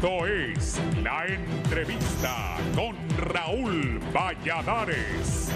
Esto es La Entrevista con Raúl Valladares.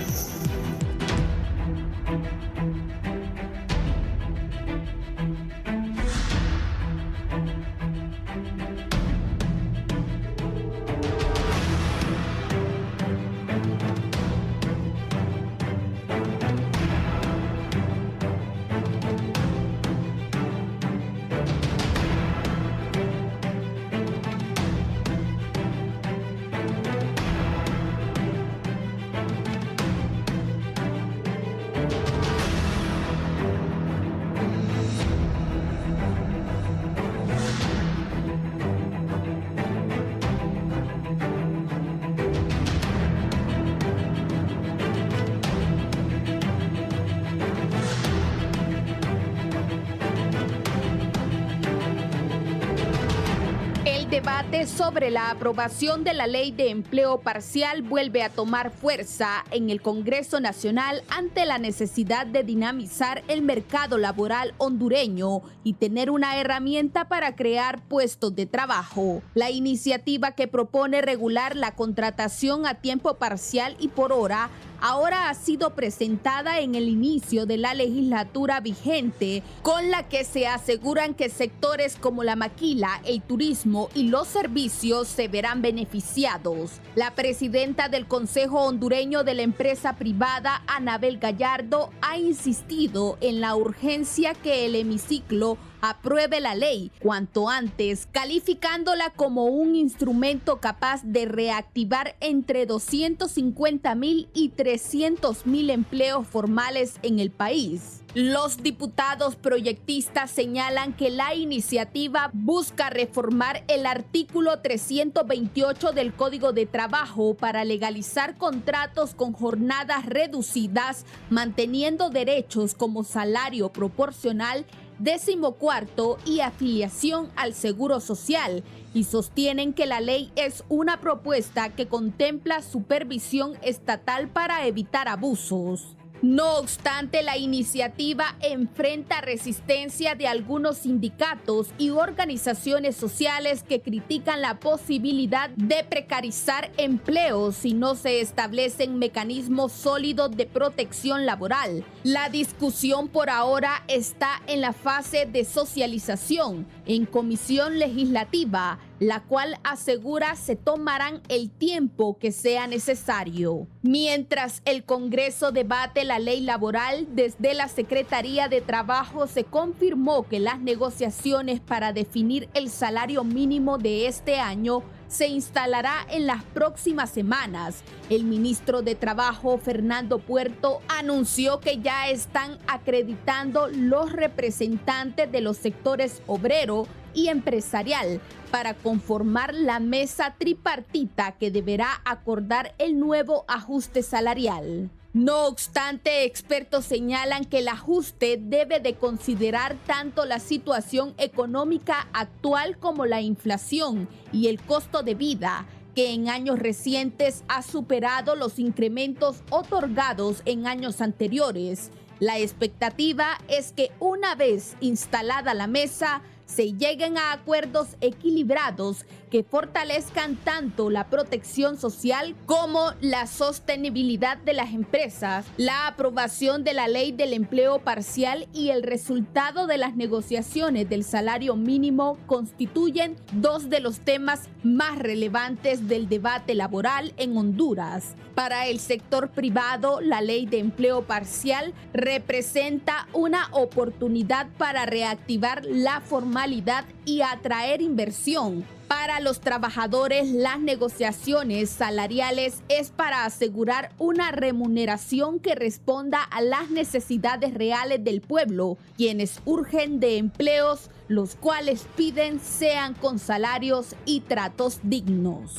El debate sobre la aprobación de la ley de empleo parcial vuelve a tomar fuerza en el Congreso Nacional ante la necesidad de dinamizar el mercado laboral hondureño y tener una herramienta para crear puestos de trabajo. La iniciativa que propone regular la contratación a tiempo parcial y por hora ahora ha sido presentada en el inicio de la legislatura vigente, con la que se aseguran que sectores como la maquila, el turismo y los servicios se verán beneficiados. La presidenta del Consejo Hondureño de la Empresa Privada, Anabel Gallardo, ha insistido en la urgencia que el hemiciclo apruebe la ley cuanto antes, calificándola como un instrumento capaz de reactivar entre 250,000 y 300,000 empleos formales en el país. Los diputados proyectistas señalan que la iniciativa busca reformar el artículo 328 del Código de Trabajo para legalizar contratos con jornadas reducidas, manteniendo derechos como salario proporcional, 14º y afiliación al Seguro Social, y sostienen que la ley es una propuesta que contempla supervisión estatal para evitar abusos. No obstante, la iniciativa enfrenta resistencia de algunos sindicatos y organizaciones sociales que critican la posibilidad de precarizar empleos si no se establecen mecanismos sólidos de protección laboral. La discusión por ahora está en la fase de socialización en comisión legislativa, la cual asegura se tomarán el tiempo que sea necesario. Mientras el Congreso debate la ley laboral, desde la Secretaría de Trabajo se confirmó que las negociaciones para definir el salario mínimo de este año se instalará en las próximas semanas. El ministro de Trabajo, Fernando Puerto, anunció que ya están acreditando los representantes de los sectores obrero y empresarial para conformar la mesa tripartita que deberá acordar el nuevo ajuste salarial. No obstante, expertos señalan que el ajuste debe de considerar tanto la situación económica actual como la inflación y el costo de vida, que en años recientes ha superado los incrementos otorgados en años anteriores. La expectativa es que una vez instalada la mesa, se lleguen a acuerdos equilibrados que fortalezcan tanto la protección social como la sostenibilidad de las empresas. La aprobación de la ley del empleo parcial y el resultado de las negociaciones del salario mínimo constituyen dos de los temas más relevantes del debate laboral en Honduras. Para el sector privado, la ley de empleo parcial representa una oportunidad para reactivar la formalidad y atraer inversión. Para los trabajadores, las negociaciones salariales es para asegurar una remuneración que responda a las necesidades reales del pueblo, quienes urgen de empleos, los cuales piden sean con salarios y tratos dignos.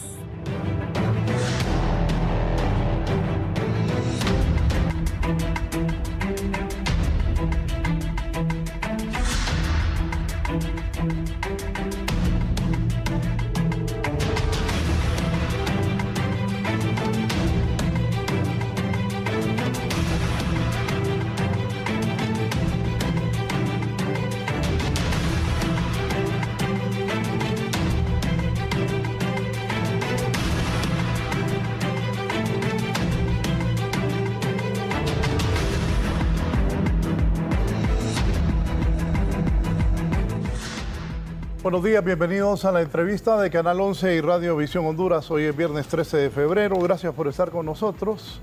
Buenos días, bienvenidos a la entrevista de Canal 11 y Radio Visión Honduras. Hoy es viernes 13 de febrero. Gracias por estar con nosotros.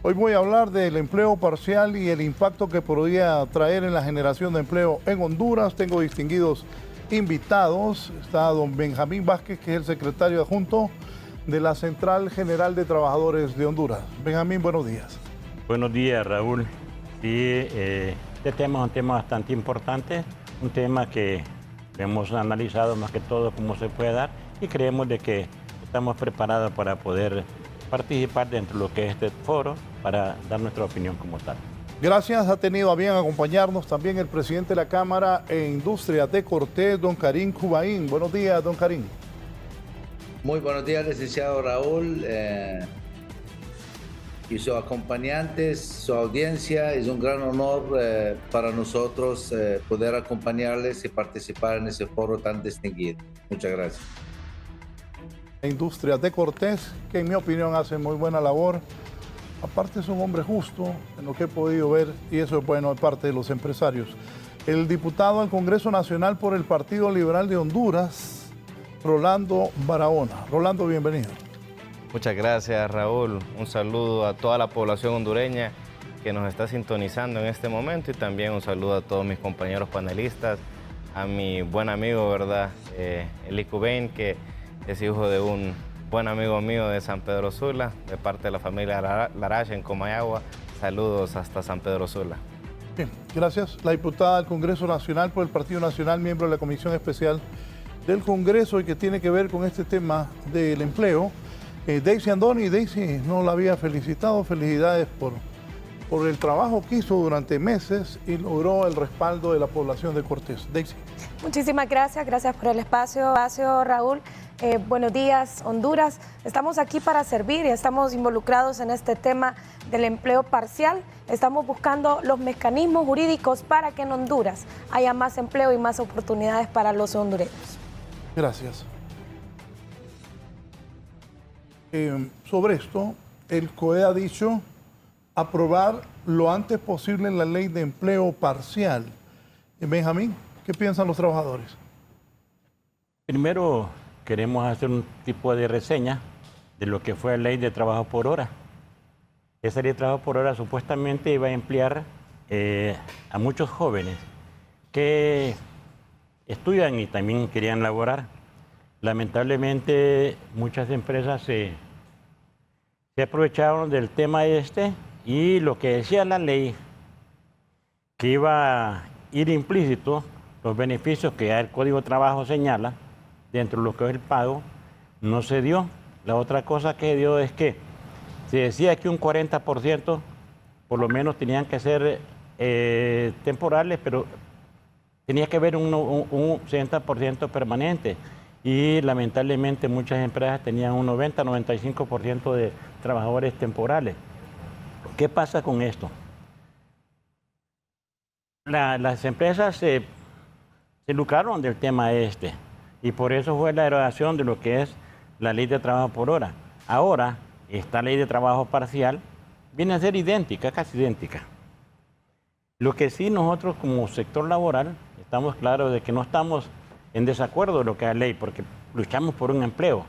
Hoy voy a hablar del empleo parcial y el impacto que podría traer en la generación de empleo en Honduras. Tengo distinguidos invitados. Está don Benjamín Vázquez, que es el secretario adjunto de la Central General de Trabajadores de Honduras. Benjamín, buenos días. Buenos días, Raúl. Sí, este tema es un tema bastante importante, un tema que hemos analizado más que todo cómo se puede dar y creemos de que estamos preparados para poder participar dentro de lo que es este foro para dar nuestra opinión como tal. Gracias, ha tenido a bien acompañarnos también el presidente de la Cámara e Industria de Cortés, don Karim Cubaín. Buenos días, don Karim. Muy buenos días, licenciado Raúl, y sus acompañantes, su audiencia. Es un gran honor para nosotros poder acompañarles y participar en ese foro tan distinguido. Muchas gracias. Industria de Cortés, que en mi opinión hace muy buena labor. Aparte es un hombre justo, en lo que he podido ver, y eso es bueno de parte de los empresarios. El diputado al Congreso Nacional por el Partido Liberal de Honduras, Rolando Barahona. Rolando, bienvenido. Muchas gracias, Raúl. Un saludo a toda la población hondureña que nos está sintonizando en este momento y también un saludo a todos mis compañeros panelistas, a mi buen amigo, ¿verdad? Eli Cubaín, que es hijo de un buen amigo mío de San Pedro Sula, de parte de la familia Larache en Comayagua. Saludos hasta San Pedro Sula. Bien, gracias. La diputada del Congreso Nacional por el Partido Nacional, miembro de la Comisión Especial del Congreso y que tiene que ver con este tema del empleo. Daisy Andoni. Daisy, no la había felicitado. Felicidades por el trabajo que hizo durante meses y logró el respaldo de la población de Cortés. Daisy. Muchísimas gracias por el espacio Raúl. Buenos días, Honduras. Estamos aquí para servir y estamos involucrados en este tema del empleo parcial. Estamos buscando los mecanismos jurídicos para que en Honduras haya más empleo y más oportunidades para los hondureños. Gracias. Sobre esto, el COE ha dicho aprobar lo antes posible la ley de empleo parcial. Benjamín, ¿qué piensan los trabajadores? Primero, queremos hacer un tipo de reseña de lo que fue la ley de trabajo por hora. Esa ley de trabajo por hora supuestamente iba a emplear a muchos jóvenes que estudian y también querían laborar. Lamentablemente, muchas empresas se aprovecharon del tema y lo que decía la ley, que iba a ir implícito los beneficios que ya el Código de Trabajo señala, dentro de lo que es el pago, no se dio. La otra cosa que dio es que se decía que un 40% por lo menos tenían que ser temporales, pero tenía que haber un 60% permanente. Y lamentablemente muchas empresas tenían un 90-95% de trabajadores temporales. ¿Qué pasa con esto? Las empresas se lucraron del tema y por eso fue la derogación de lo que es la ley de trabajo por hora. Ahora, esta ley de trabajo parcial viene a ser idéntica, casi idéntica. Lo que sí nosotros como sector laboral estamos claros de que no estamos en desacuerdo de lo que es la ley, porque luchamos por un empleo.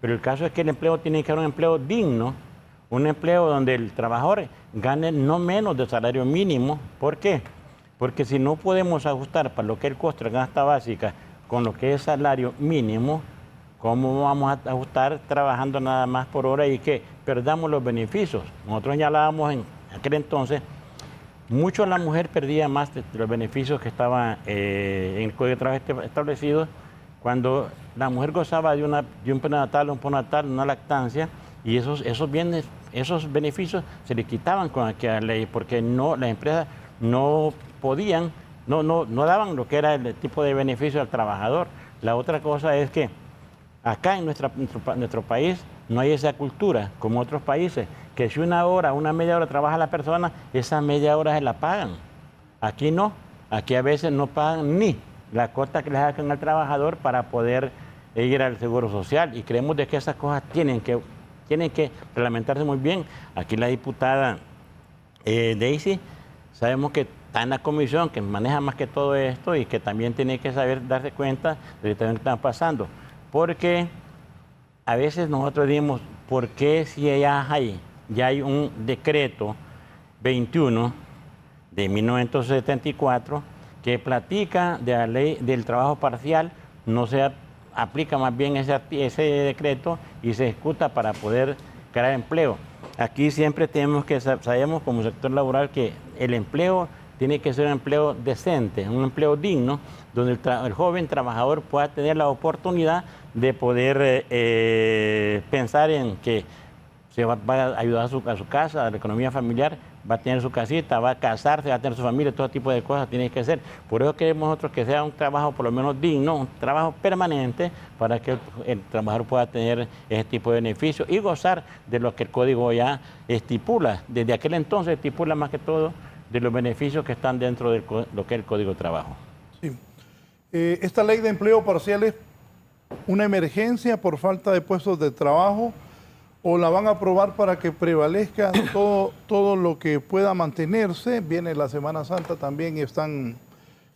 Pero el caso es que el empleo tiene que ser un empleo digno, un empleo donde el trabajador gane no menos de salario mínimo. ¿Por qué? Porque si no podemos ajustar para lo que es el costo de canasta básica con lo que es salario mínimo, ¿cómo vamos a ajustar trabajando nada más por hora y que perdamos los beneficios? Nosotros señalábamos en aquel entonces, mucho la mujer perdía más de los beneficios que estaban en el Código de Trabajo establecidos cuando la mujer gozaba de un prenatal, un postnatal, una lactancia, y esos beneficios se le quitaban con aquella ley porque las empresas no podían, no daban lo que era el tipo de beneficio al trabajador. La otra cosa es que acá en nuestro país no hay esa cultura como otros países, que si una media hora trabaja la persona, esa media hora se la pagan. Aquí no, aquí a veces no pagan ni la cuota que le sacan al trabajador para poder ir al Seguro Social, y creemos de que esas cosas tienen que reglamentarse muy bien. Aquí la diputada Daisy, sabemos que está en la comisión que maneja más que todo esto y que también tiene que saber darse cuenta de lo que está pasando. Porque a veces nosotros decimos, ¿por qué si ya hay un decreto 21 de 1974 que platica de la ley del trabajo parcial, no se aplica más bien ese decreto y se ejecuta para poder crear empleo? Aquí siempre sabemos como sector laboral que el empleo tiene que ser un empleo decente, un empleo digno, donde el joven trabajador pueda tener la oportunidad de poder pensar en que se va a ayudar a su casa, a la economía familiar, va a tener su casita, va a casarse, va a tener su familia, todo tipo de cosas tiene que hacer. Por eso queremos nosotros que sea un trabajo por lo menos digno, un trabajo permanente, para que el trabajador pueda tener ese tipo de beneficios y gozar de lo que el código ya estipula. Desde aquel entonces estipula más que todo de los beneficios que están dentro de lo que es el Código de Trabajo. Sí. Esta ley de empleo parcial es una emergencia por falta de puestos de trabajo, o la van a aprobar para que prevalezca todo lo que pueda mantenerse. Viene la Semana Santa también y están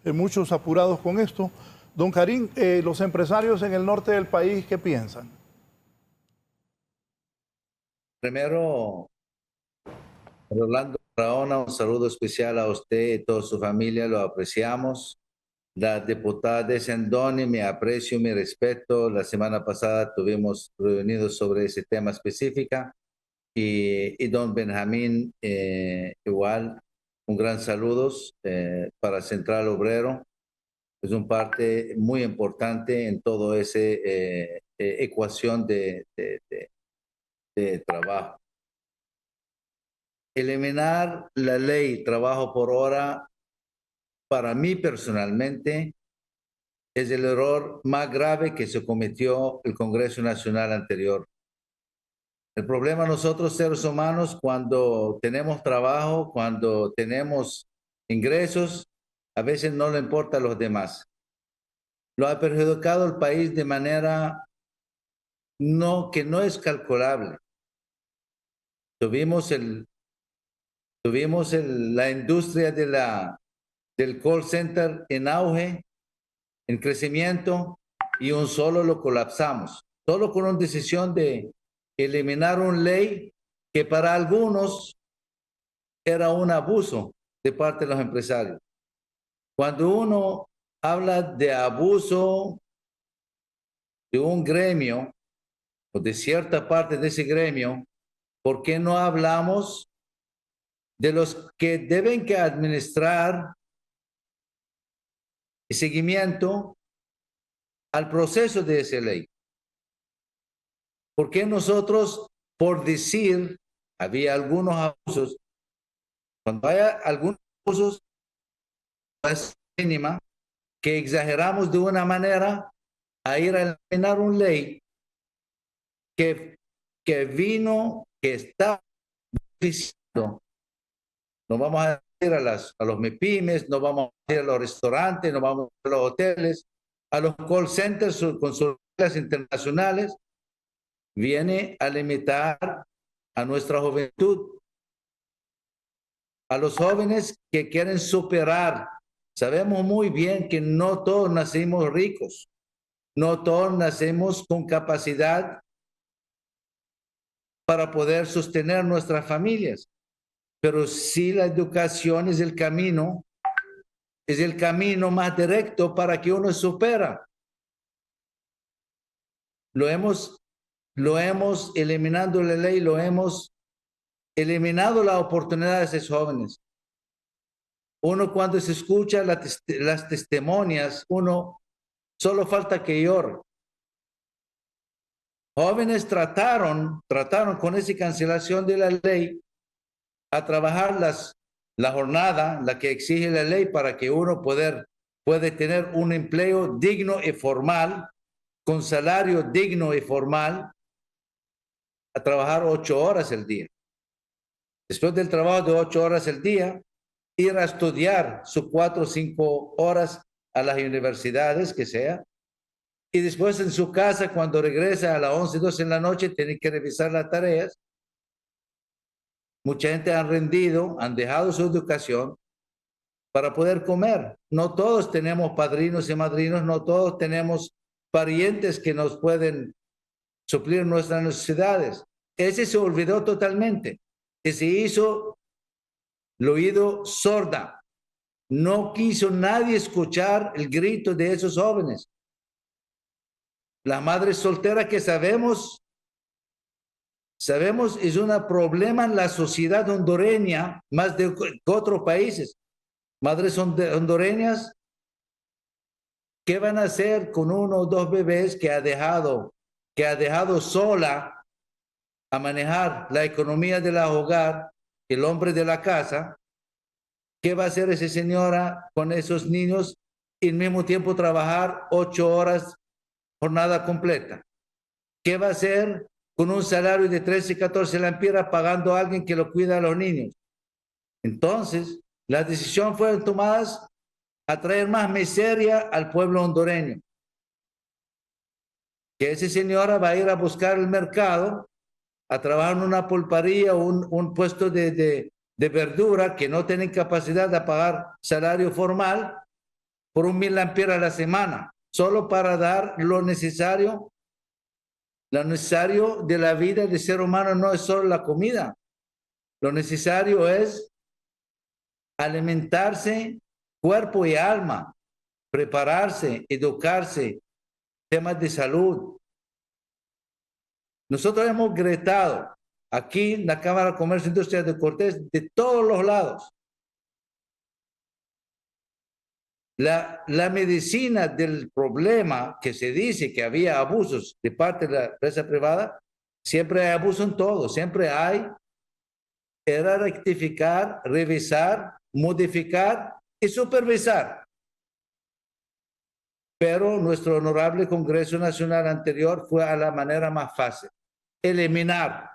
muchos apurados con esto. Don Karim, los empresarios en el norte del país, ¿qué piensan? Primero, Rolando Barahona, un saludo especial a usted y toda su familia, lo apreciamos. La diputada de Sendoni, me aprecio, mi respeto. La semana pasada estuvimos reunidos sobre ese tema específico y don Benjamín, igual, un gran saludo para Central Obrero. Es un parte muy importante en toda esa ecuación de trabajo. Eliminar la ley trabajo por hora, para mí personalmente, es el error más grave que se cometió el Congreso Nacional anterior. El problema nosotros seres humanos, cuando tenemos trabajo, cuando tenemos ingresos, a veces no le importa a los demás. Lo ha perjudicado al país de manera que no es calculable. Tuvimos la industria del call center en auge, en crecimiento, y un solo lo colapsamos. Solo con una decisión de eliminar una ley que para algunos era un abuso de parte de los empresarios. Cuando uno habla de abuso de un gremio o de cierta parte de ese gremio, ¿por qué no hablamos de los que deben que administrar el seguimiento al proceso de esa ley? ¿Por qué nosotros, por decir, había algunos abusos, cuando haya algunos abusos, es mínima, que exageramos de una manera a ir a eliminar una ley que está beneficiando? No vamos a ir a los MIPYMES, no vamos a ir a los restaurantes, no vamos a los hoteles, a los call centers con sus reglas internacionales. Viene a limitar a nuestra juventud, a los jóvenes que quieren superar. Sabemos muy bien que no todos nacimos ricos, no todos nacemos con capacidad para poder sostener nuestras familias, pero sí la educación es el camino más directo para que uno supera. Lo hemos eliminado la ley, lo hemos eliminado la oportunidad de esos jóvenes. Uno cuando se escucha las testimonias, uno solo falta que llore. Jóvenes trataron con esa cancelación de la ley a trabajar la jornada, la que exige la ley, para que uno puede tener un empleo digno y formal, con salario digno y formal, a trabajar 8 horas al día. Después del trabajo de 8 horas al día, ir a estudiar sus 4 o 5 horas a las universidades, que sea, y después en su casa, cuando regresa a las 11, 12 en la noche, tiene que revisar las tareas. Mucha gente han rendido, han dejado su educación para poder comer. No todos tenemos padrinos y madrinos, no todos tenemos parientes que nos pueden suplir nuestras necesidades. Ese se olvidó totalmente. Y se hizo el oído sorda. No quiso nadie escuchar el grito de esos jóvenes. Las madres solteras que sabemos es un problema en la sociedad hondureña más de otros países. Madres hondureñas, ¿qué van a hacer con 1 o 2 bebés que ha dejado sola a manejar la economía del hogar, el hombre de la casa? ¿Qué va a hacer esa señora con esos niños y al mismo tiempo trabajar 8 horas, jornada completa? ¿Qué va a hacer con un salario de 13, 14 lempiras pagando a alguien que lo cuida a los niños? Entonces, las decisiones fueron tomadas a traer más miseria al pueblo hondureño. Que esa señora va a ir a buscar el mercado, a trabajar en una pulpería o un puesto de verdura que no tienen capacidad de pagar salario formal por 1,000 lempiras a la semana, solo para dar lo necesario de la vida del ser humano. No es solo la comida, lo necesario es alimentarse cuerpo y alma, prepararse, educarse, temas de salud. Nosotros hemos gritado aquí en la Cámara de Comercio e Industria de Cortés de todos los lados. La medicina del problema, que se dice que había abusos de parte de la empresa privada, siempre hay abuso en todo, siempre hay. Era rectificar, revisar, modificar y supervisar. Pero nuestro honorable Congreso Nacional anterior fue a la manera más fácil, eliminar.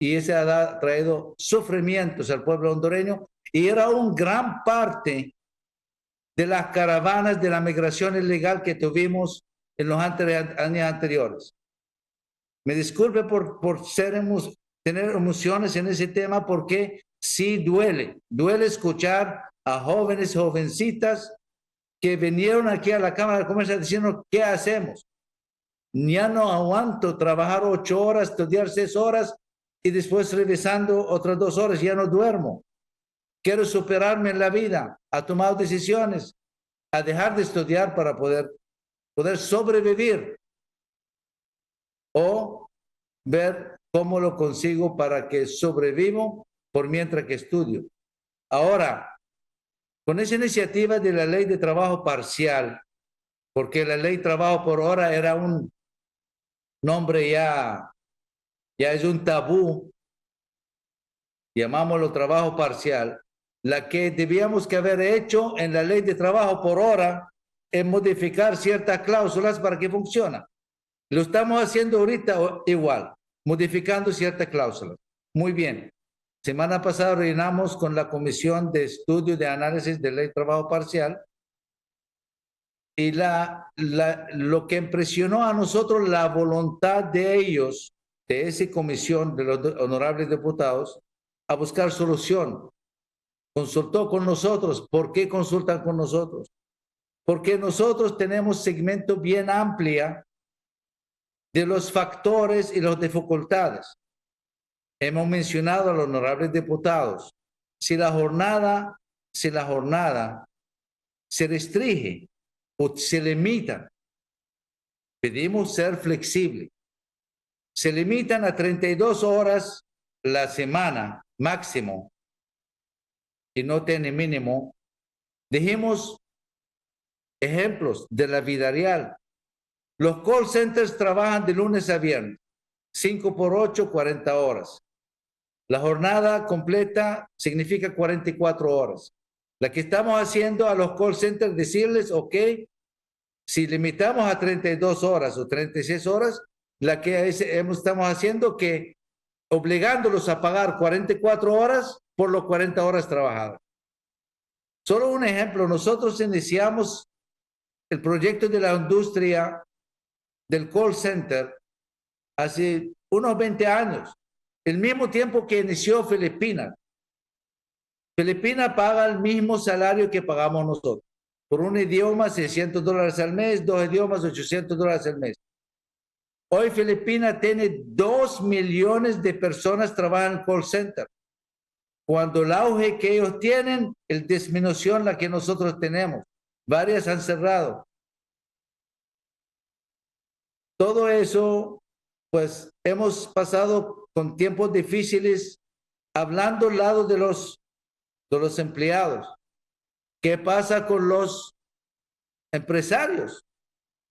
Y ese ha traído sufrimientos al pueblo hondureño y era una gran parte de las caravanas de la migración ilegal que tuvimos en los años anteriores. Me disculpe por tener emociones en ese tema, porque sí duele escuchar a jóvenes, jovencitas que vinieron aquí a la Cámara de Comercio diciendo, ¿qué hacemos? Ya no aguanto trabajar 8 horas, estudiar 6 horas y después revisando otras 2 horas, ya no duermo. Quiero superarme en la vida. Ha tomado decisiones a dejar de estudiar para poder sobrevivir o ver cómo lo consigo para que sobrevivo por mientras que estudio. Ahora, con esa iniciativa de la ley de trabajo parcial, porque la ley de trabajo por hora era un nombre ya es un tabú, llamámoslo trabajo parcial, la que debíamos que haber hecho en la ley de trabajo por hora es modificar ciertas cláusulas para que funcione. Lo estamos haciendo ahorita igual, modificando ciertas cláusulas. Muy bien. Semana pasada reunimos con la Comisión de Estudio de Análisis de Ley de Trabajo Parcial y lo que impresionó a nosotros, la voluntad de ellos, de esa comisión de los honorables diputados, a buscar solución. Consultó con nosotros. ¿Por qué consultan con nosotros? Porque nosotros tenemos segmento bien amplia de los factores y las dificultades. Hemos mencionado a los honorables diputados. Si la jornada se restringe o se limita, pedimos ser flexibles. Se limitan a 32 horas la semana máximo y no tiene mínimo. Dijimos ejemplos de la vida real. Los call centers trabajan de lunes a viernes, 5 por 8, 40 horas. La jornada completa significa 44 horas. La que estamos haciendo a los call centers, decirles, ok, si limitamos a 32 horas o 36 horas, la que estamos haciendo que obligándolos a pagar 44 horas por los 40 horas trabajadas. Solo un ejemplo, nosotros iniciamos el proyecto de la industria del call center hace unos 20 años, el mismo tiempo que inició Filipinas. Filipinas paga el mismo salario que pagamos nosotros. Por un idioma, $600 al mes, 2 idiomas, $800 al mes. Hoy Filipinas tiene 2 millones de personas que trabajan en call center. Cuando el auge que ellos tienen, el disminución la que nosotros tenemos. Varias han cerrado. Todo eso, pues hemos pasado con tiempos difíciles hablando al lado de los empleados. ¿Qué pasa con los empresarios?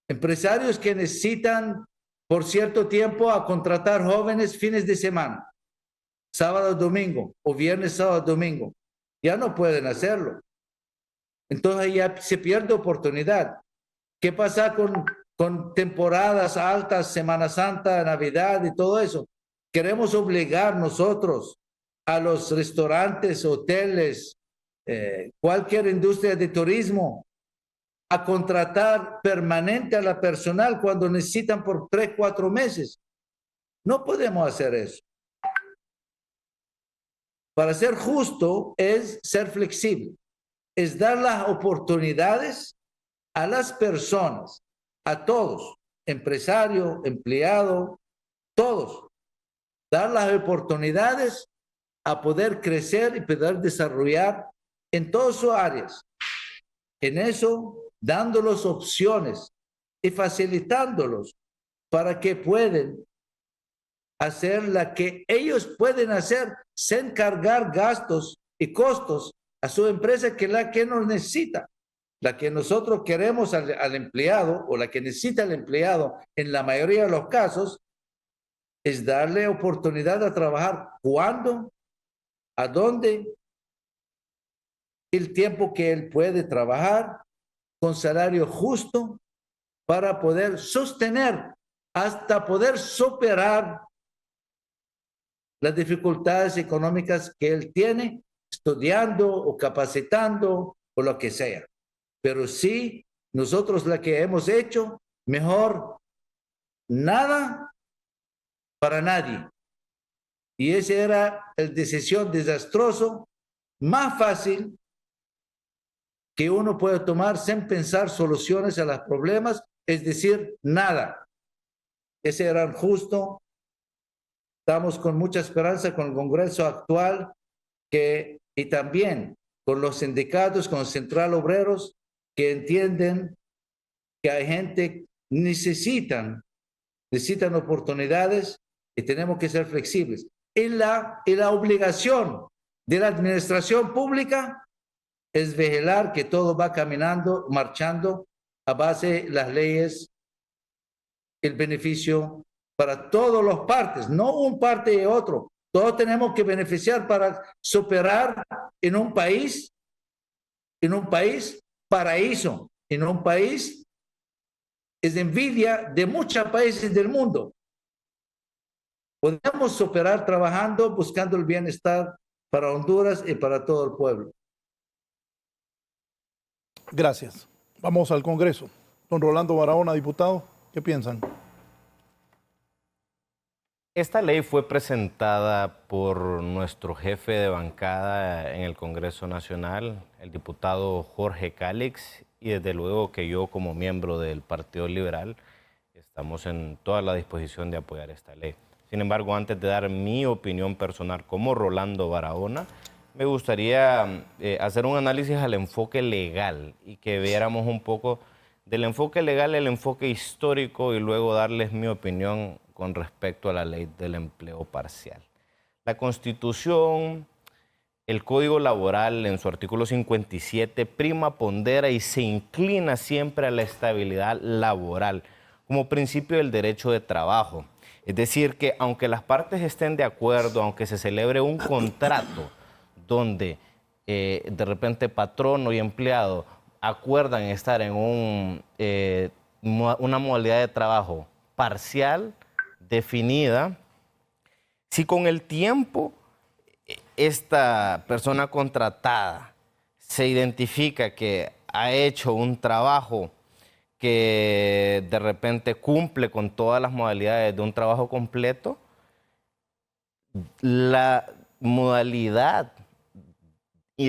Empresarios que necesitan por cierto tiempo a contratar jóvenes fines de semana, sábado, domingo, o viernes, sábado, domingo. Ya no pueden hacerlo. Entonces ya se pierde oportunidad. ¿Qué pasa con temporadas altas, Semana Santa, Navidad y todo eso? Queremos obligar nosotros a los restaurantes, hoteles, cualquier industria de turismo a contratar permanente a la personal cuando necesitan por 3, 4 meses. No podemos hacer eso. Para ser justo es ser flexible, es dar las oportunidades a las personas, a todos, empresario, empleado, todos, dar las oportunidades a poder crecer y poder desarrollar en todas sus áreas. En eso, dándolos opciones y facilitándolos para que puedan hacer la que ellos pueden hacer sin cargar gastos y costos a su empresa, que es la que nos necesita. La que nosotros queremos al empleado, o la que necesita el empleado en la mayoría de los casos, es darle oportunidad a trabajar cuando, a dónde, el tiempo que él puede trabajar con salario justo para poder sostener hasta poder superar las dificultades económicas que él tiene estudiando o capacitando o lo que sea. Pero sí, nosotros la que hemos hecho, mejor nada para nadie. Y ese era el decisión desastroso, más fácil que uno puede tomar sin pensar soluciones a los problemas, es decir, nada. Ese era justo. Estamos con mucha esperanza con el Congreso actual y también con los sindicatos, con Central Obreros, que entienden que hay gente que necesitan oportunidades y tenemos que ser flexibles. Y la obligación de la administración pública es vigilar que todo va caminando, marchando a base de las leyes, el beneficio para todas las partes, no un parte y otro. Todos tenemos que beneficiar para superar en un país paraíso, en un país es envidia de muchos países del mundo. Podemos superar trabajando, buscando el bienestar para Honduras y para todo el pueblo. Gracias. Vamos al Congreso. Don Rolando Barahona, diputado, ¿qué piensan? Esta ley fue presentada por nuestro jefe de bancada en el Congreso Nacional, el diputado Jorge Cálix, y desde luego que yo como miembro del Partido Liberal estamos en toda la disposición de apoyar esta ley. Sin embargo, antes de dar mi opinión personal como Rolando Barahona, me gustaría hacer un análisis al enfoque legal y que viéramos un poco del enfoque legal, el enfoque histórico y luego darles mi opinión con respecto a la ley del empleo parcial. La Constitución, el Código Laboral en su artículo 57 prima, pondera y se inclina siempre a la estabilidad laboral como principio del derecho de trabajo. Es decir, que aunque las partes estén de acuerdo, aunque se celebre un contrato donde de repente patrono y empleado acuerdan estar en una modalidad de trabajo parcial, definida, si con el tiempo esta persona contratada se identifica que ha hecho un trabajo que de repente cumple con todas las modalidades de un trabajo completo, la modalidad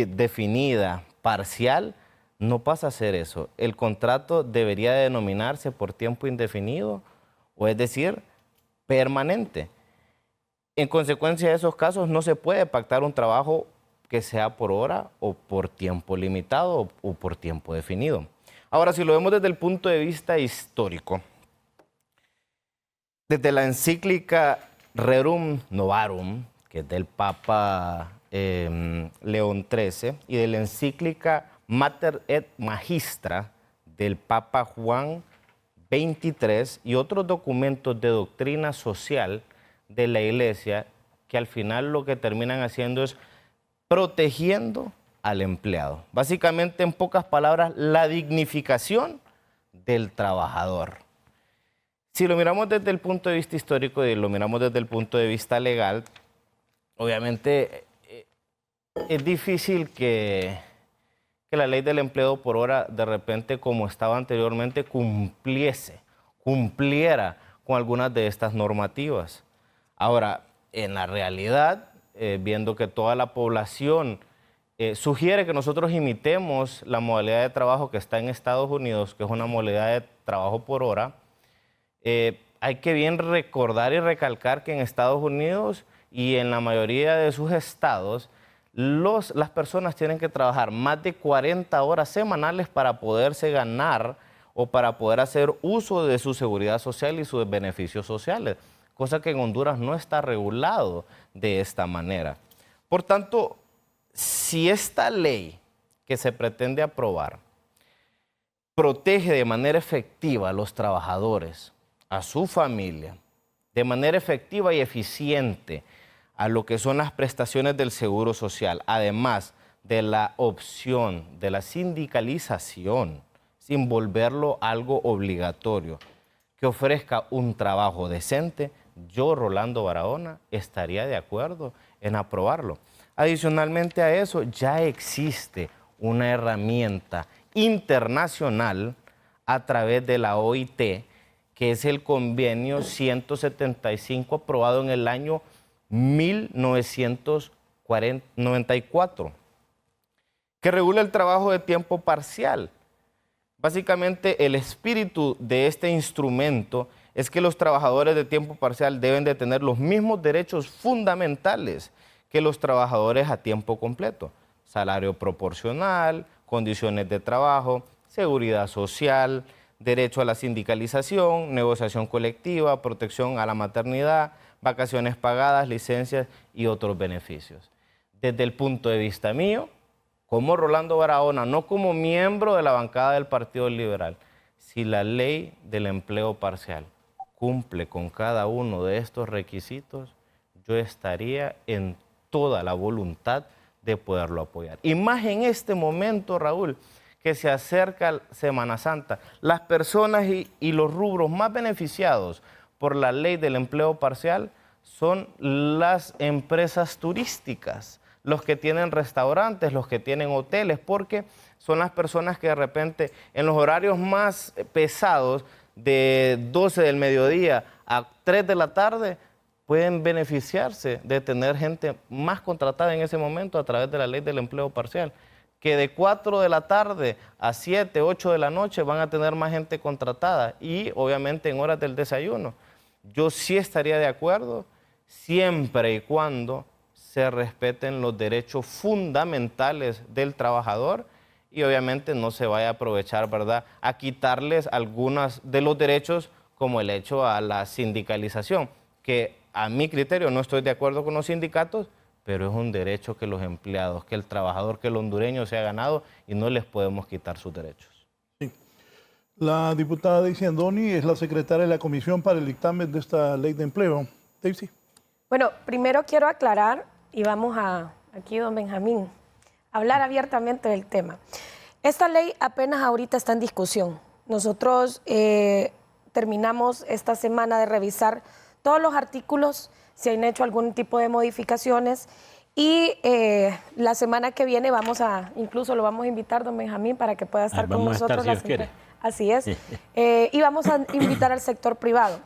definida, parcial, no pasa a ser eso. El contrato debería denominarse por tiempo indefinido, o es decir, permanente. En consecuencia de esos casos, no se puede pactar un trabajo que sea por hora o por tiempo limitado o por tiempo definido. Ahora, si lo vemos desde el punto de vista histórico, desde la encíclica Rerum Novarum, que es del Papa León XIII, y de la encíclica Mater et Magistra del Papa Juan XXIII, y otros documentos de doctrina social de la Iglesia, que al final lo que terminan haciendo es protegiendo al empleado. Básicamente, en pocas palabras, la dignificación del trabajador. Si lo miramos desde el punto de vista histórico y lo miramos desde el punto de vista legal, obviamente es difícil que la ley del empleo por hora, de repente, como estaba anteriormente, cumpliera con algunas de estas normativas. Ahora, en la realidad, viendo que toda la población sugiere que nosotros imitemos la modalidad de trabajo que está en Estados Unidos, que es una modalidad de trabajo por hora, hay que bien recordar y recalcar que en Estados Unidos y en la mayoría de sus estados, las personas tienen que trabajar más de 40 horas semanales para poderse ganar o para poder hacer uso de su seguridad social y sus beneficios sociales, cosa que en Honduras no está regulado de esta manera. Por tanto, si esta ley que se pretende aprobar protege de manera efectiva a los trabajadores, a su familia, de manera efectiva y eficiente a lo que son las prestaciones del Seguro Social, además de la opción de la sindicalización, sin volverlo algo obligatorio, que ofrezca un trabajo decente, yo, Rolando Barahona, estaría de acuerdo en aprobarlo. Adicionalmente a eso, ya existe una herramienta internacional a través de la OIT, que es el convenio 175 aprobado en el año 1994, que regula el trabajo de tiempo parcial. Básicamente, el espíritu de este instrumento es que los trabajadores de tiempo parcial deben de tener los mismos derechos fundamentales que los trabajadores a tiempo completo: salario proporcional, condiciones de trabajo, seguridad social, derecho a la sindicalización, negociación colectiva, protección a la maternidad, vacaciones pagadas, licencias y otros beneficios. Desde el punto de vista mío, como Rolando Barahona, no como miembro de la bancada del Partido Liberal, si la ley del empleo parcial cumple con cada uno de estos requisitos, yo estaría en toda la voluntad de poderlo apoyar. Y más en este momento, Raúl, que se acerca Semana Santa, las personas y los rubros más beneficiados por la ley del empleo parcial son las empresas turísticas, los que tienen restaurantes, los que tienen hoteles, porque son las personas que de repente en los horarios más pesados, de 12 del mediodía a 3 de la tarde, pueden beneficiarse de tener gente más contratada en ese momento a través de la ley del empleo parcial, que de 4 de la tarde a 7, 8 de la noche van a tener más gente contratada y obviamente en horas del desayuno. Yo sí estaría de acuerdo siempre y cuando se respeten los derechos fundamentales del trabajador y obviamente no se vaya a aprovechar, ¿verdad?, a quitarles algunos de los derechos, como el hecho a la sindicalización, que a mi criterio no estoy de acuerdo con los sindicatos, pero es un derecho que los empleados, que el trabajador, que el hondureño se ha ganado y no les podemos quitar sus derechos. Sí. La diputada Daisy Andoni es la secretaria de la Comisión para el dictamen de esta ley de empleo. Daisy. Bueno, primero quiero aclarar, y vamos a, aquí don Benjamín, hablar abiertamente del tema. Esta ley apenas ahorita está en discusión. Nosotros terminamos esta semana de revisar todos los artículos, si han hecho algún tipo de modificaciones, y la semana que viene incluso lo vamos a invitar, don Benjamín, para que pueda estar con nosotros. Así es. Y vamos a invitar al sector privado.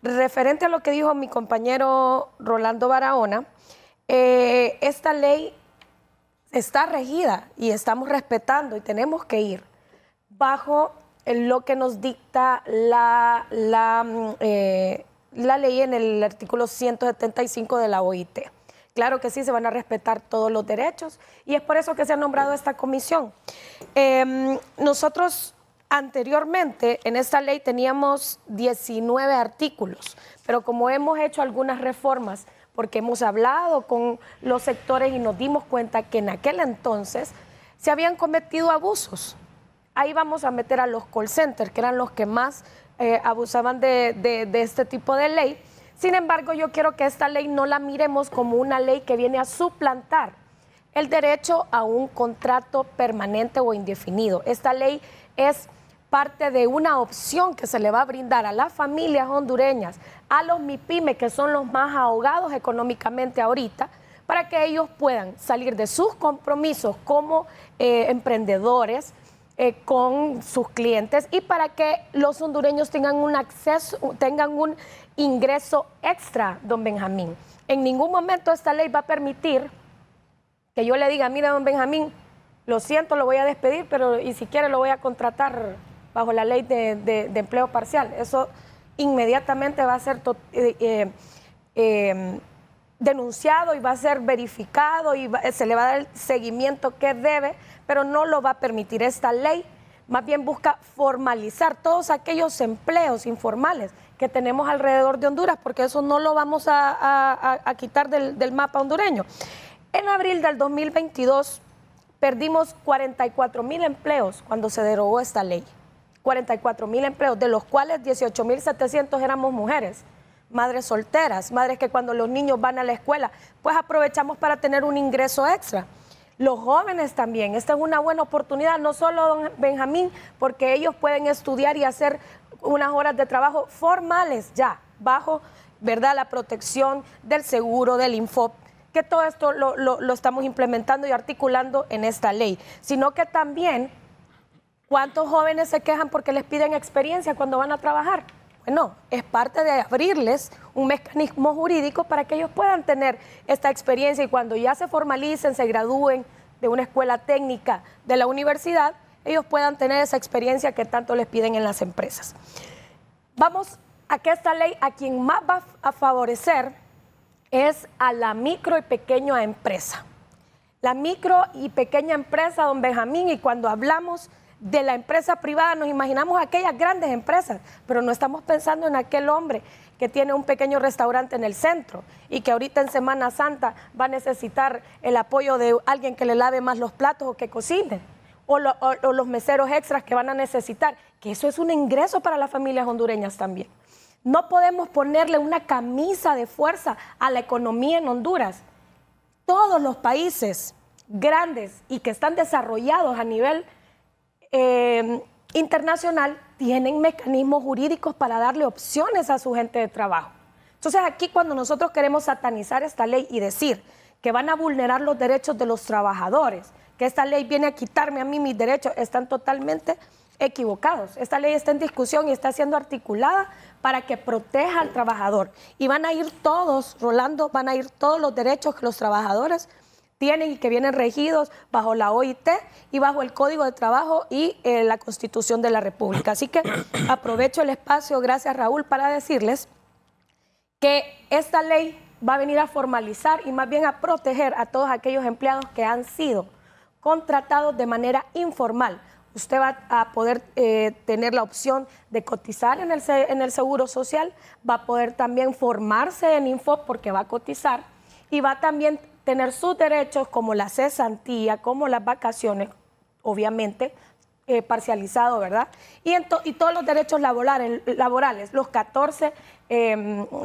Referente a lo que dijo mi compañero Rolando Barahona, esta ley está regida y estamos respetando y tenemos que ir bajo lo que nos dicta la ley en el artículo 175 de la OIT. Claro que sí, se van a respetar todos los derechos y es por eso que se ha nombrado esta comisión. Nosotros anteriormente en esta ley teníamos 19 artículos, pero como hemos hecho algunas reformas, porque hemos hablado con los sectores y nos dimos cuenta que en aquel entonces se habían cometido abusos. Ahí vamos a meter a los call centers, que eran los que más abusaban de este tipo de ley. Sin embargo, yo quiero que esta ley no la miremos como una ley que viene a suplantar el derecho a un contrato permanente o indefinido. Esta ley es parte de una opción que se le va a brindar a las familias hondureñas, a los MIPYME, que son los más ahogados económicamente ahorita, para que ellos puedan salir de sus compromisos como emprendedores con sus clientes y para que los hondureños tengan un acceso, tengan un ingreso extra, don Benjamín. En ningún momento esta ley va a permitir que yo le diga, mira, don Benjamín, lo siento, lo voy a despedir, pero y si quiere lo voy a contratar bajo la ley de empleo parcial. Eso inmediatamente va a ser denunciado y va a ser verificado y se le va a dar el seguimiento que debe, pero no lo va a permitir. Esta ley más bien busca formalizar todos aquellos empleos informales que tenemos alrededor de Honduras, porque eso no lo vamos a quitar del mapa hondureño. En abril del 2022 perdimos 44,000 empleos cuando se derogó esta ley. 44,000 empleos, de los cuales 18,700 éramos mujeres, madres solteras, madres que cuando los niños van a la escuela, pues aprovechamos para tener un ingreso extra. Los jóvenes también, esta es una buena oportunidad, no solo don Benjamín, porque ellos pueden estudiar y hacer unas horas de trabajo formales ya, bajo, ¿verdad?, la protección del seguro, del Infop, que todo esto lo estamos implementando y articulando en esta ley, sino que también, ¿cuántos jóvenes se quejan porque les piden experiencia cuando van a trabajar? Bueno, es parte de abrirles un mecanismo jurídico para que ellos puedan tener esta experiencia y cuando ya se formalicen, se gradúen de una escuela técnica de la universidad, ellos puedan tener esa experiencia que tanto les piden en las empresas. Vamos a que esta ley a quien más va a favorecer es a la micro y pequeña empresa. La micro y pequeña empresa, don Benjamín, y cuando hablamos de la empresa privada nos imaginamos aquellas grandes empresas, pero no estamos pensando en aquel hombre que tiene un pequeño restaurante en el centro y que ahorita en Semana Santa va a necesitar el apoyo de alguien que le lave más los platos o que cocine, o los meseros extras que van a necesitar, que eso es un ingreso para las familias hondureñas también. No podemos ponerle una camisa de fuerza a la economía en Honduras. Todos los países grandes y que están desarrollados a nivel internacional tienen mecanismos jurídicos para darle opciones a su gente de trabajo. Entonces aquí cuando nosotros queremos satanizar esta ley y decir que van a vulnerar los derechos de los trabajadores, que esta ley viene a quitarme a mí mis derechos, están totalmente equivocados. Esta ley está en discusión y está siendo articulada para que proteja al trabajador. Y van a ir todos, Rolando, van a ir todos los derechos que los trabajadores tienen y que vienen regidos bajo la OIT y bajo el Código de Trabajo y la Constitución de la República. Así que aprovecho el espacio, gracias Raúl, para decirles que esta ley va a venir a formalizar y más bien a proteger a todos aquellos empleados que han sido contratados de manera informal. Usted va a poder tener la opción de cotizar en el Seguro Social, va a poder también formarse en Info porque va a cotizar y va a también tener sus derechos como la cesantía, como las vacaciones, obviamente parcializado, ¿verdad? Y todos los derechos laborales, los 14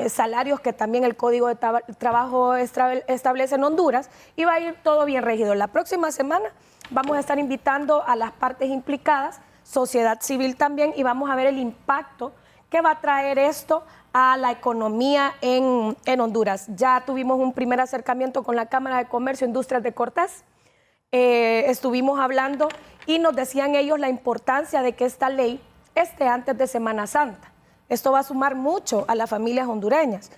salarios que también el Código de Trabajo establece en Honduras, y va a ir todo bien regido. La próxima semana vamos a estar invitando a las partes implicadas, sociedad civil también, y vamos a ver el impacto que va a traer esto a la economía en Honduras. Ya tuvimos un primer acercamiento con la Cámara de Comercio e Industrias de Cortés. Estuvimos hablando y nos decían ellos la importancia de que esta ley esté antes de Semana Santa. Esto va a sumar mucho a las familias hondureñas.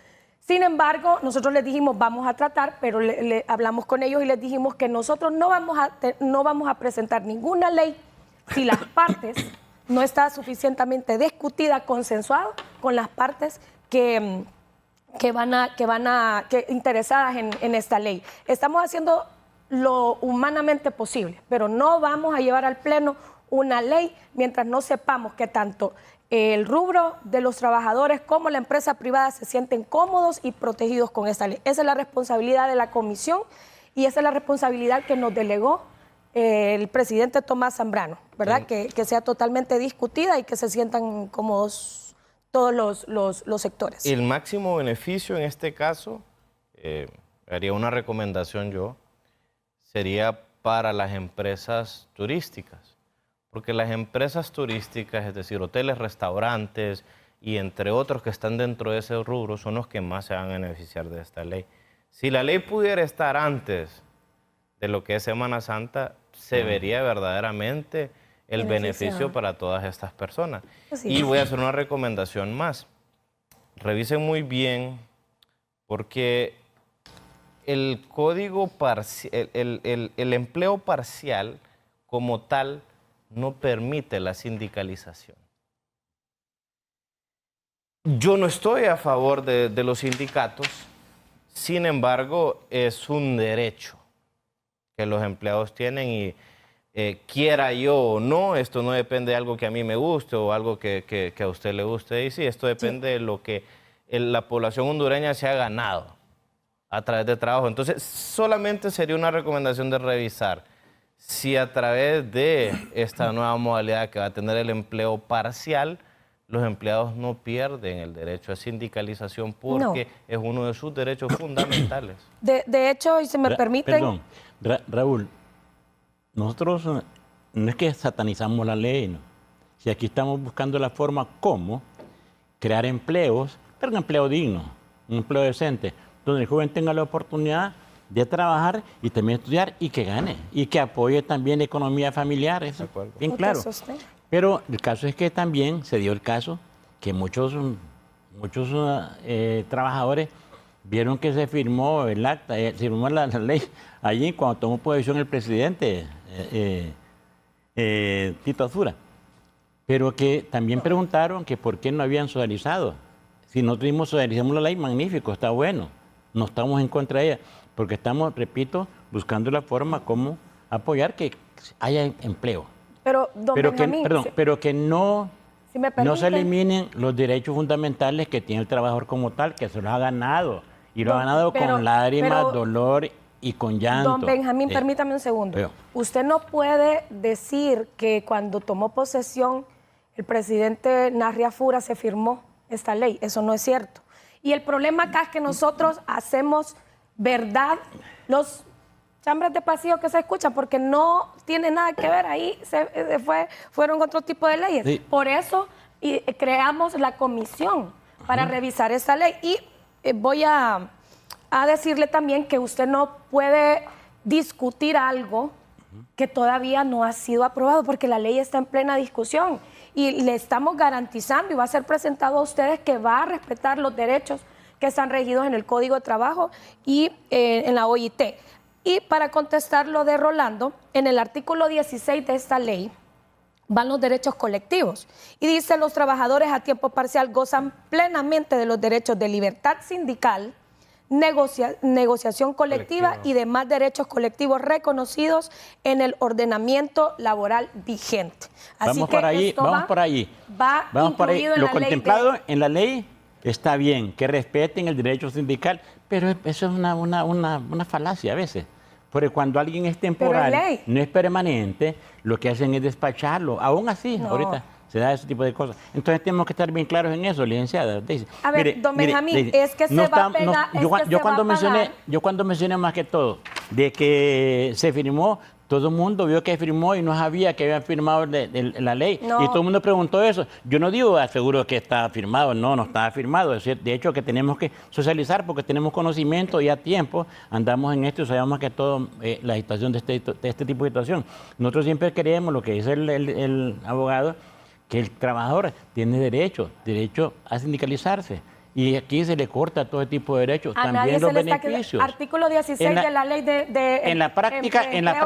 Sin embargo, nosotros les dijimos, vamos a tratar, pero le hablamos con ellos y les dijimos que nosotros no vamos a presentar ninguna ley si las partes no está suficientemente discutida, consensuada con las partes que interesadas en esta ley. Estamos haciendo lo humanamente posible, pero no vamos a llevar al Pleno una ley mientras no sepamos que tanto el rubro de los trabajadores como la empresa privada se sienten cómodos y protegidos con esta ley. Esa es la responsabilidad de la comisión y esa es la responsabilidad que nos delegó el presidente Tomás Zambrano, ¿verdad? Que sea totalmente discutida y que se sientan cómodos todos los sectores. El máximo beneficio en este caso, haría una recomendación yo, sería para las empresas turísticas. Porque las empresas turísticas, es decir, hoteles, restaurantes y entre otros que están dentro de ese rubro, son los que más se van a beneficiar de esta ley. Si la ley pudiera estar antes de lo que es Semana Santa, se vería verdaderamente el beneficio para todas estas personas. Y voy a hacer una recomendación más. Revisen muy bien, porque el código parcial, el empleo parcial como tal, no permite la sindicalización. Yo no estoy a favor de los sindicatos, sin embargo, es un derecho que los empleados tienen y quiera yo o no, esto no depende de algo que a mí me guste o algo que a usted le guste. Y sí, esto depende de lo que la población hondureña se ha ganado a través de trabajo. Entonces, solamente sería una recomendación de revisar si a través de esta nueva modalidad que va a tener el empleo parcial, los empleados no pierden el derecho a sindicalización porque es uno de sus derechos fundamentales. De hecho, y si me permiten... Perdón, Raúl, nosotros no es que satanizamos la ley, no. Si aquí estamos buscando la forma como crear empleos, pero un empleo digno, un empleo decente, donde el joven tenga la oportunidad de trabajar y también estudiar y que gane y que apoye también la economía familiar, eso bien claro. Pero el caso es que también se dio el caso que muchos trabajadores vieron que se firmó el acta, se firmó la ley allí cuando tomó posesión el presidente Tito Azura, pero que también preguntaron que por qué no habían socializado. Si nosotros socializamos la ley, magnífico, está bueno, no estamos en contra de ella. Porque estamos, repito, buscando la forma como apoyar que haya empleo. Pero, don Benjamín, pero que no, si me no se eliminen los derechos fundamentales que tiene el trabajador como tal, que se los ha ganado. Y lo ha ganado con lágrimas, dolor y con llanto. Don Benjamín, permítame un segundo. Usted no puede decir que cuando tomó posesión el presidente Narria Fura se firmó esta ley. Eso no es cierto. Y el problema acá es que nosotros hacemos verdad los chambres de pasillo que se escuchan, porque no tiene nada que ver ahí, fueron otro tipo de leyes. Sí. Por eso creamos la comisión para revisar esa ley. Y voy a decirle también que usted no puede discutir algo que todavía no ha sido aprobado, porque la ley está en plena discusión y le estamos garantizando y va a ser presentado a ustedes que va a respetar los derechos que están regidos en el Código de Trabajo y en la OIT. Y para contestar lo de Rolando, en el artículo 16 de esta ley van los derechos colectivos. Y dice, los trabajadores a tiempo parcial gozan plenamente de los derechos de libertad sindical, negociación colectiva y demás derechos colectivos reconocidos en el ordenamiento laboral vigente. Así vamos que por ahí, vamos por ahí. Vamos por ahí. Lo contemplado en la ley está bien, que respeten el derecho sindical, pero eso es una falacia a veces. Porque cuando alguien es temporal, no es permanente, lo que hacen es despacharlo. Aún así, ahorita se da ese tipo de cosas. Entonces tenemos que estar bien claros en eso, licenciada. Daisy. A ver, don Benjamín, es que se va a pegar. Yo cuando mencioné más que todo de que se firmó, todo el mundo vio que firmó y no sabía que habían firmado la ley. Y todo el mundo preguntó eso. Yo no digo aseguro que está firmado, no estaba firmado. Es decir, de hecho, que tenemos que socializar porque tenemos conocimiento y a tiempo andamos en esto y sabemos que todo la situación de este tipo de situación. Nosotros siempre creemos, lo que dice el abogado, que el trabajador tiene derecho a sindicalizarse. Y aquí se le corta todo tipo de derechos, A nadie también los se le está beneficios. Artículo 16 de la ley en la práctica,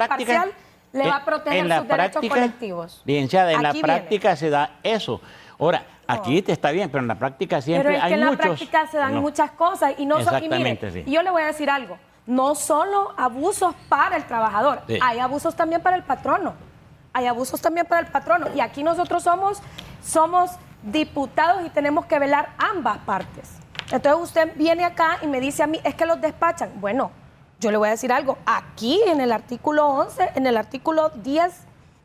parcial le va a proteger sus derechos colectivos. Licenciada, en la Aquí práctica se da eso. Ahora, aquí te está bien, pero en la práctica siempre pero es hay que en muchos... la práctica se dan muchas cosas y no Exactamente, sí. y yo le voy a decir algo, no solo abusos para el trabajador, sí, hay abusos también para el patrono. Hay abusos también para el patrono. Y aquí nosotros somos diputados y tenemos que velar ambas partes. Entonces usted viene acá y me dice a mí, es que los despachan. Bueno, yo le voy a decir algo. Aquí en el artículo 11, en el artículo 10,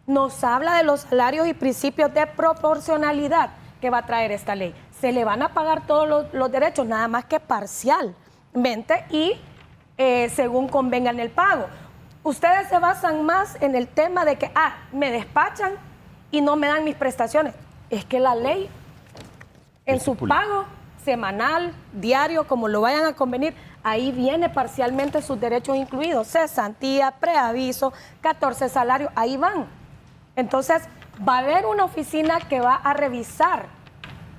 nos habla de los salarios y principios de proporcionalidad que va a traer esta ley. Se le van a pagar todos los derechos, nada más que parcialmente y según convenga en el pago. Ustedes se basan más en el tema de que, me despachan y no me dan mis prestaciones. Es que la ley, en su pago semanal, diario, como lo vayan a convenir, ahí viene parcialmente sus derechos incluidos. Cesantía, preaviso, 14 salarios, ahí van. Entonces, va a haber una oficina que va a revisar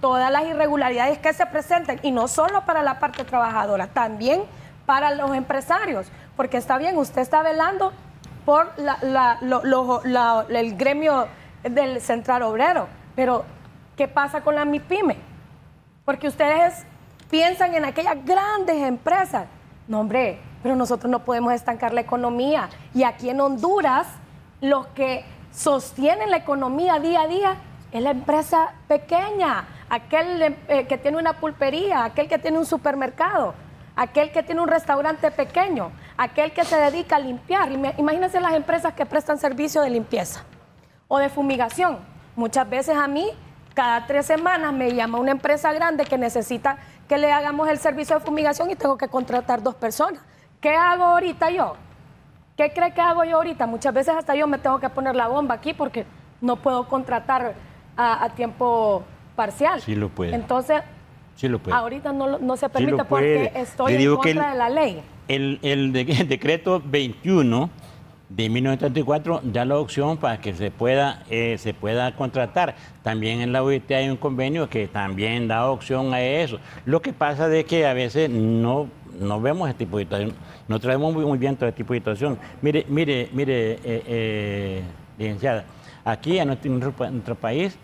todas las irregularidades que se presenten, y no solo para la parte trabajadora, también para los empresarios. Porque está bien, usted está velando por el gremio del Central Obrero, pero ¿qué pasa con la MIPYME? Porque ustedes piensan en aquellas grandes empresas. No, hombre, pero nosotros no podemos estancar la economía. Y aquí en Honduras, los que sostienen la economía día a día es la empresa pequeña, aquel que tiene una pulpería, aquel que tiene un supermercado, aquel que tiene un restaurante pequeño, aquel que se dedica a limpiar. Imagínense las empresas que prestan servicio de limpieza o de fumigación. Muchas veces a mí, cada 3 semanas me llama una empresa grande que necesita que le hagamos el servicio de fumigación y tengo que contratar 2 personas. ¿Qué hago ahorita yo? ¿Qué cree que hago yo ahorita? Muchas veces hasta yo me tengo que poner la bomba aquí porque no puedo contratar a tiempo parcial. Sí lo puede. Entonces, sí lo puede. Ahorita no se permite, sí porque estoy en contra de la ley. El decreto 21 de 1934 da la opción para que se pueda contratar. También en la OIT hay un convenio que también da opción a eso. Lo que pasa es que a veces no vemos este tipo de situación, no traemos muy bien todo este tipo de situación. Mire, licenciada, aquí en nuestro país,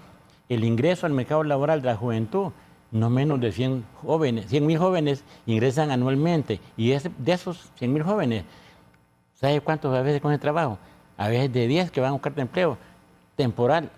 el ingreso al mercado laboral de la juventud, no menos de 100.000 jóvenes ingresan anualmente. Y de esos 100.000 jóvenes, ¿sabe cuántos a veces con el trabajo? A veces de 10 que van a buscar empleo temporal.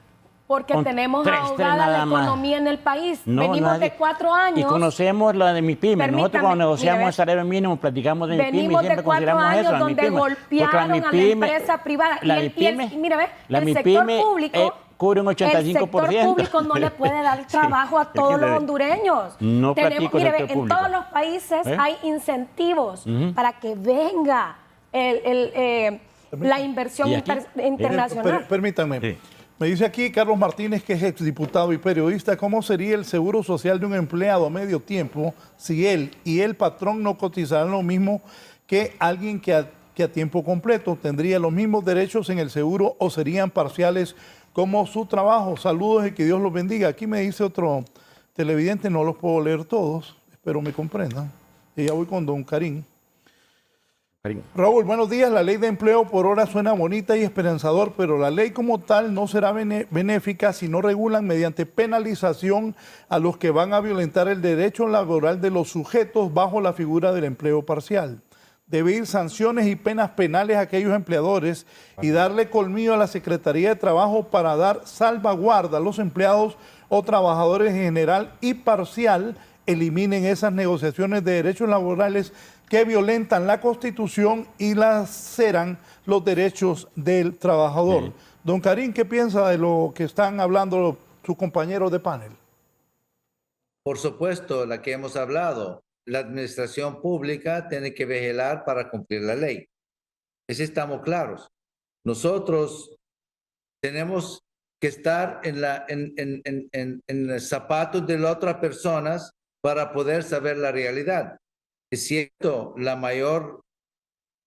Porque tenemos ahogada la economía en el país. Venimos de 4 años. Y conocemos la de MIPYME. Nosotros cuando negociamos el salario mínimo platicamos de MIPYME y siempre consideramos eso. Venimos de 4 años donde golpearon a la empresa privada. El sector público... cubre un 85%. El sector público no le puede dar trabajo a todos los hondureños. No platico del sector público. En todos los países hay incentivos para que venga la inversión internacional. Permítanme. Sí. Me dice aquí Carlos Martínez, que es exdiputado y periodista, ¿cómo sería el seguro social de un empleado a medio tiempo si él y el patrón no cotizarán lo mismo que alguien que a tiempo completo? ¿Tendría los mismos derechos en el seguro o serían parciales como su trabajo? Saludos y que Dios los bendiga. Aquí me dice otro televidente, no los puedo leer todos, espero me comprendan. Y ya voy con don Karim. Raúl, buenos días. La ley de empleo por hora suena bonita y esperanzador, pero la ley como tal no será benéfica si no regulan mediante penalización a los que van a violentar el derecho laboral de los sujetos bajo la figura del empleo parcial. Debe ir sanciones y penas penales a aquellos empleadores y darle colmillo a la Secretaría de Trabajo para dar salvaguarda a los empleados o trabajadores en general y parcial. Eliminen esas negociaciones de derechos laborales que violentan la Constitución y laceran los derechos del trabajador. Sí. Don Karim, ¿qué piensa de lo que están hablando sus compañeros de panel? Por supuesto, la que hemos hablado. La administración pública tiene que vigilar para cumplir la ley. Eso estamos claros. Nosotros tenemos que estar en los zapatos de las otras personas para poder saber la realidad. Es cierto, la mayor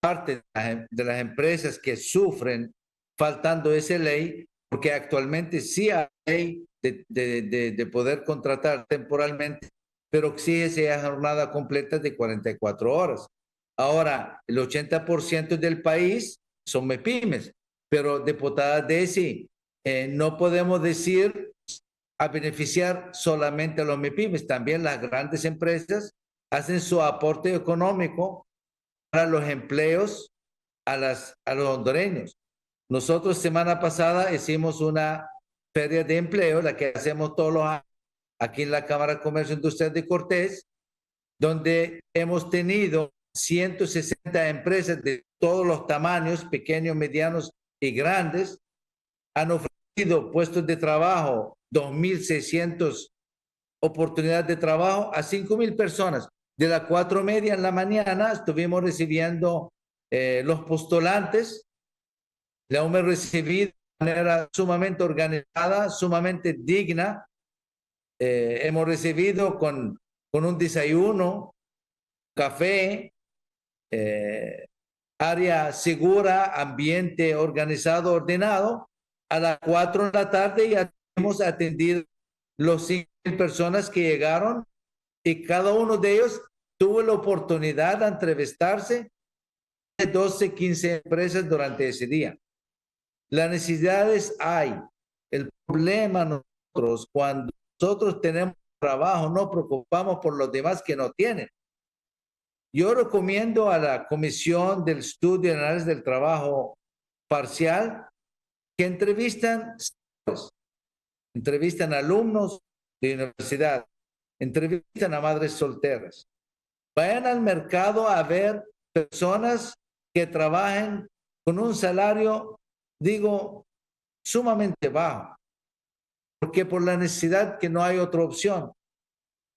parte de las empresas que sufren faltando esa ley, porque actualmente sí hay ley de poder contratar temporalmente pero exige sea jornada completa de 44 horas. Ahora, el 80% del país son MIPYMES, pero diputada Daisy, no podemos decir a beneficiar solamente a los MIPYMES, también las grandes empresas hacen su aporte económico para los empleos a los hondureños. Nosotros semana pasada hicimos una feria de empleo, la que hacemos todos los años aquí en la Cámara de Comercio Industrial de Cortés, donde hemos tenido 160 empresas de todos los tamaños, pequeños, medianos y grandes, han ofrecido puestos de trabajo, 2.600 oportunidades de trabajo a 5.000 personas. De las 4:30 en la mañana estuvimos recibiendo los postulantes, la hemos recibido de manera sumamente organizada, sumamente digna. Hemos recibido con un desayuno, café, área segura, ambiente organizado, ordenado. A las 4 de la tarde ya hemos atendido los 5.000 personas que llegaron y cada uno de ellos tuvo la oportunidad de entrevistarse de 12, 15 empresas durante ese día. Las necesidades hay. El problema nosotros, cuando nosotros tenemos trabajo, no preocupamos por los demás que no tienen. Yo recomiendo a la Comisión del Estudio y Análisis del Trabajo Parcial que entrevistan alumnos de universidad, entrevistan a madres solteras. Vayan al mercado a ver personas que trabajen con un salario, digo, sumamente bajo, porque por la necesidad que no hay otra opción.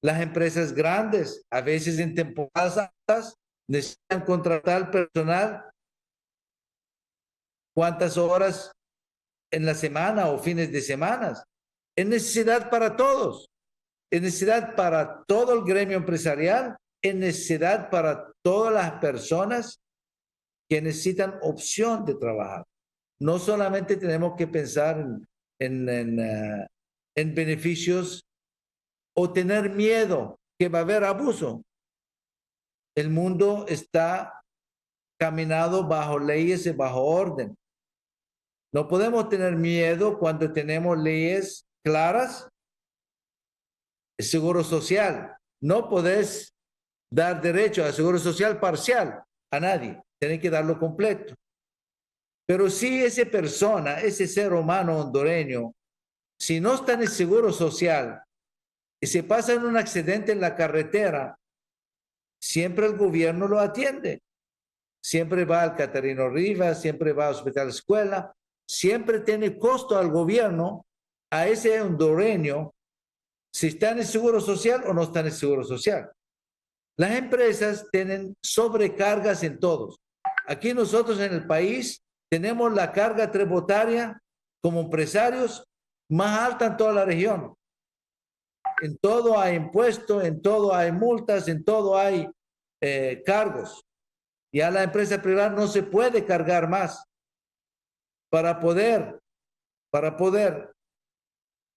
Las empresas grandes, a veces en temporadas altas, necesitan contratar personal. ¿Cuántas horas en la semana o fines de semana? Es necesidad para todos. Es necesidad para todo el gremio empresarial. Es necesidad para todas las personas que necesitan opción de trabajar. No solamente tenemos que pensar en beneficios o tener miedo que va a haber abuso. El mundo está caminado bajo leyes y bajo orden. No podemos tener miedo cuando tenemos leyes claras. El seguro social. No podés dar derecho al seguro social parcial a nadie. Tienen que darlo completo. Pero si esa persona, ese ser humano hondureño, si no está en el seguro social y se pasa en un accidente en la carretera, siempre el gobierno lo atiende. Siempre va al Catarino Rivas, siempre va al Hospital Escuela, siempre tiene costo al gobierno, a ese hondureño, si está en el seguro social o no está en el seguro social. Las empresas tienen sobrecargas en todos. Aquí nosotros en el país tenemos la carga tributaria como empresarios más alta en toda la región. En todo hay impuestos, en todo hay multas, en todo hay cargos. Ya la empresa privada no se puede cargar más. Para poder